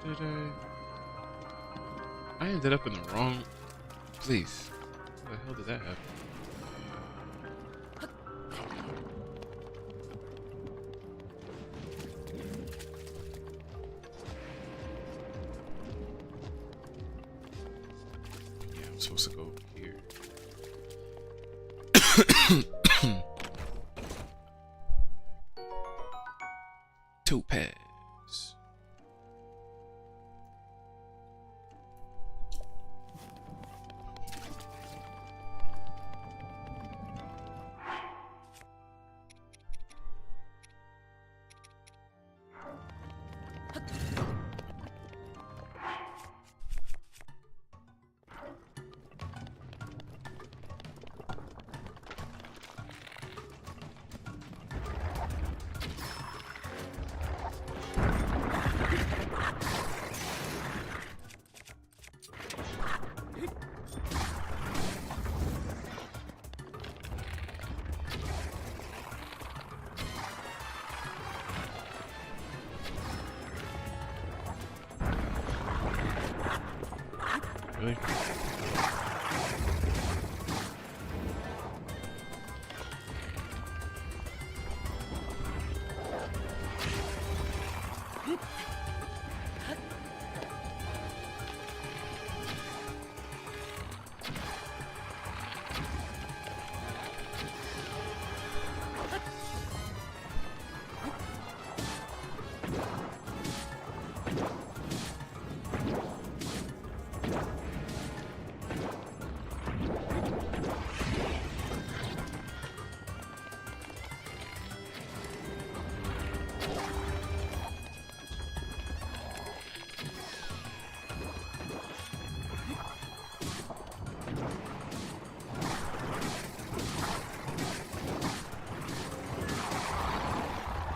Did I ended up in the wrong place. How the hell did that happen? Yeah, I'm supposed to go over here. Topaz. Really?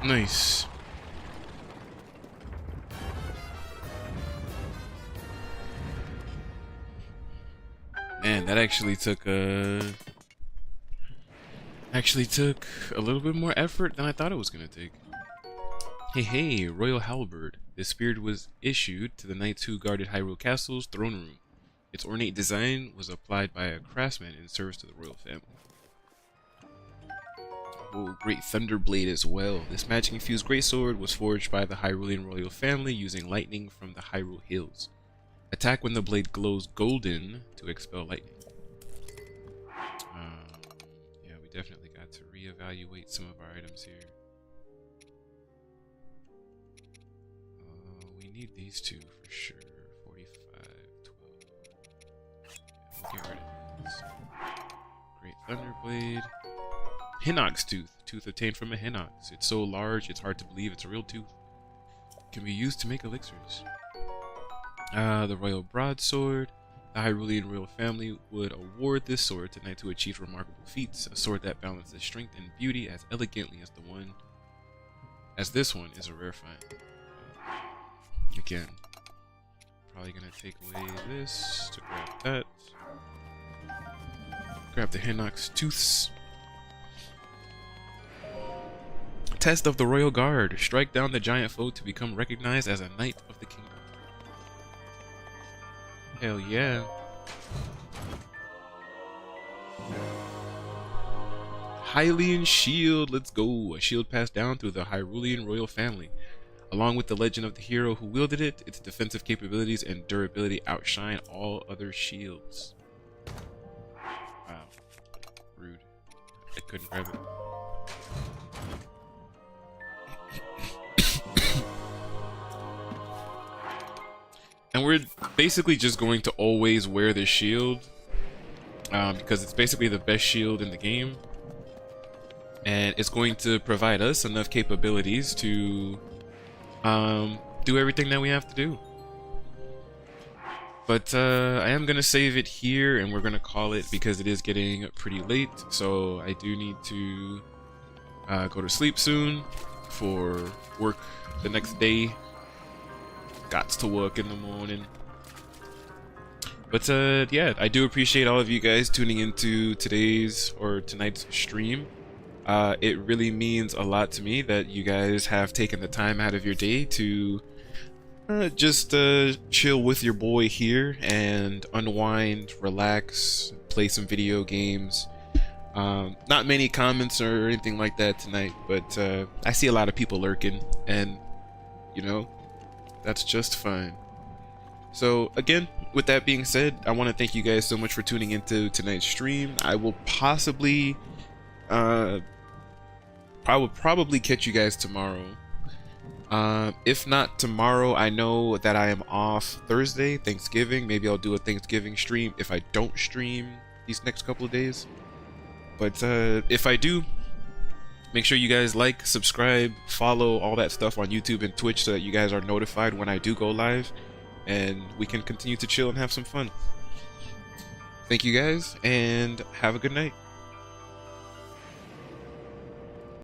Nice. Man, that actually took a little bit more effort than I thought it was gonna take. Hey, Royal Halberd. This spear was issued to the knights who guarded Hyrule Castle's throne room. Its ornate design was applied by a craftsman in service to the royal family. Oh, great Thunderblade as well. This magic-infused greatsword was forged by the Hyrulean royal family using lightning from the Hyrule Hills. Attack when the blade glows golden to expel lightning. Yeah, we definitely got to reevaluate some of our items here. We need these two for sure. 45, 12. Yeah, we'll get rid of these. Great Thunderblade. Hinox tooth. Tooth obtained from a Hinox. It's so large, it's hard to believe it's a real tooth. Can be used to make elixirs. The Royal Broadsword. The Hyrulean royal family would award this sword to knights who achieved remarkable feats. A sword that balances strength and beauty as elegantly as this one is a rare find. Again, probably gonna take away this to grab that. Grab the Hinox tooths. Test of the Royal Guard. Strike down the giant foe to become recognized as a Knight of the Kingdom. Hell yeah. Hylian Shield. Let's go. A shield passed down through the Hyrulean royal family. Along with the legend of the hero who wielded it, its defensive capabilities and durability outshine all other shields. Wow. Rude. I couldn't grab it. And we're basically just going to always wear this shield because it's basically the best shield in the game. And it's going to provide us enough capabilities to do everything that we have to do. But I am going to save it here and we're going to call it because it is getting pretty late. So I do need to go to sleep soon for work the next day. Gots to work in the morning. But yeah, I do appreciate all of you guys tuning into tonight's stream. It really means a lot to me that you guys have taken the time out of your day to Just chill with your boy here and unwind, relax, play some video games. Not many comments or anything like that tonight, but I see a lot of people lurking, and you know, that's just fine. So again, with that being said, I want to thank you guys so much for tuning into tonight's stream. I will possibly I will probably catch you guys tomorrow. If not tomorrow, I know that I am off Thursday, Thanksgiving. Maybe I'll do a Thanksgiving stream if I don't stream these next couple of days. But if I do, make sure you guys like, subscribe, follow, all that stuff on YouTube and Twitch so that you guys are notified when I do go live, and we can continue to chill and have some fun. Thank you guys, and have a good night.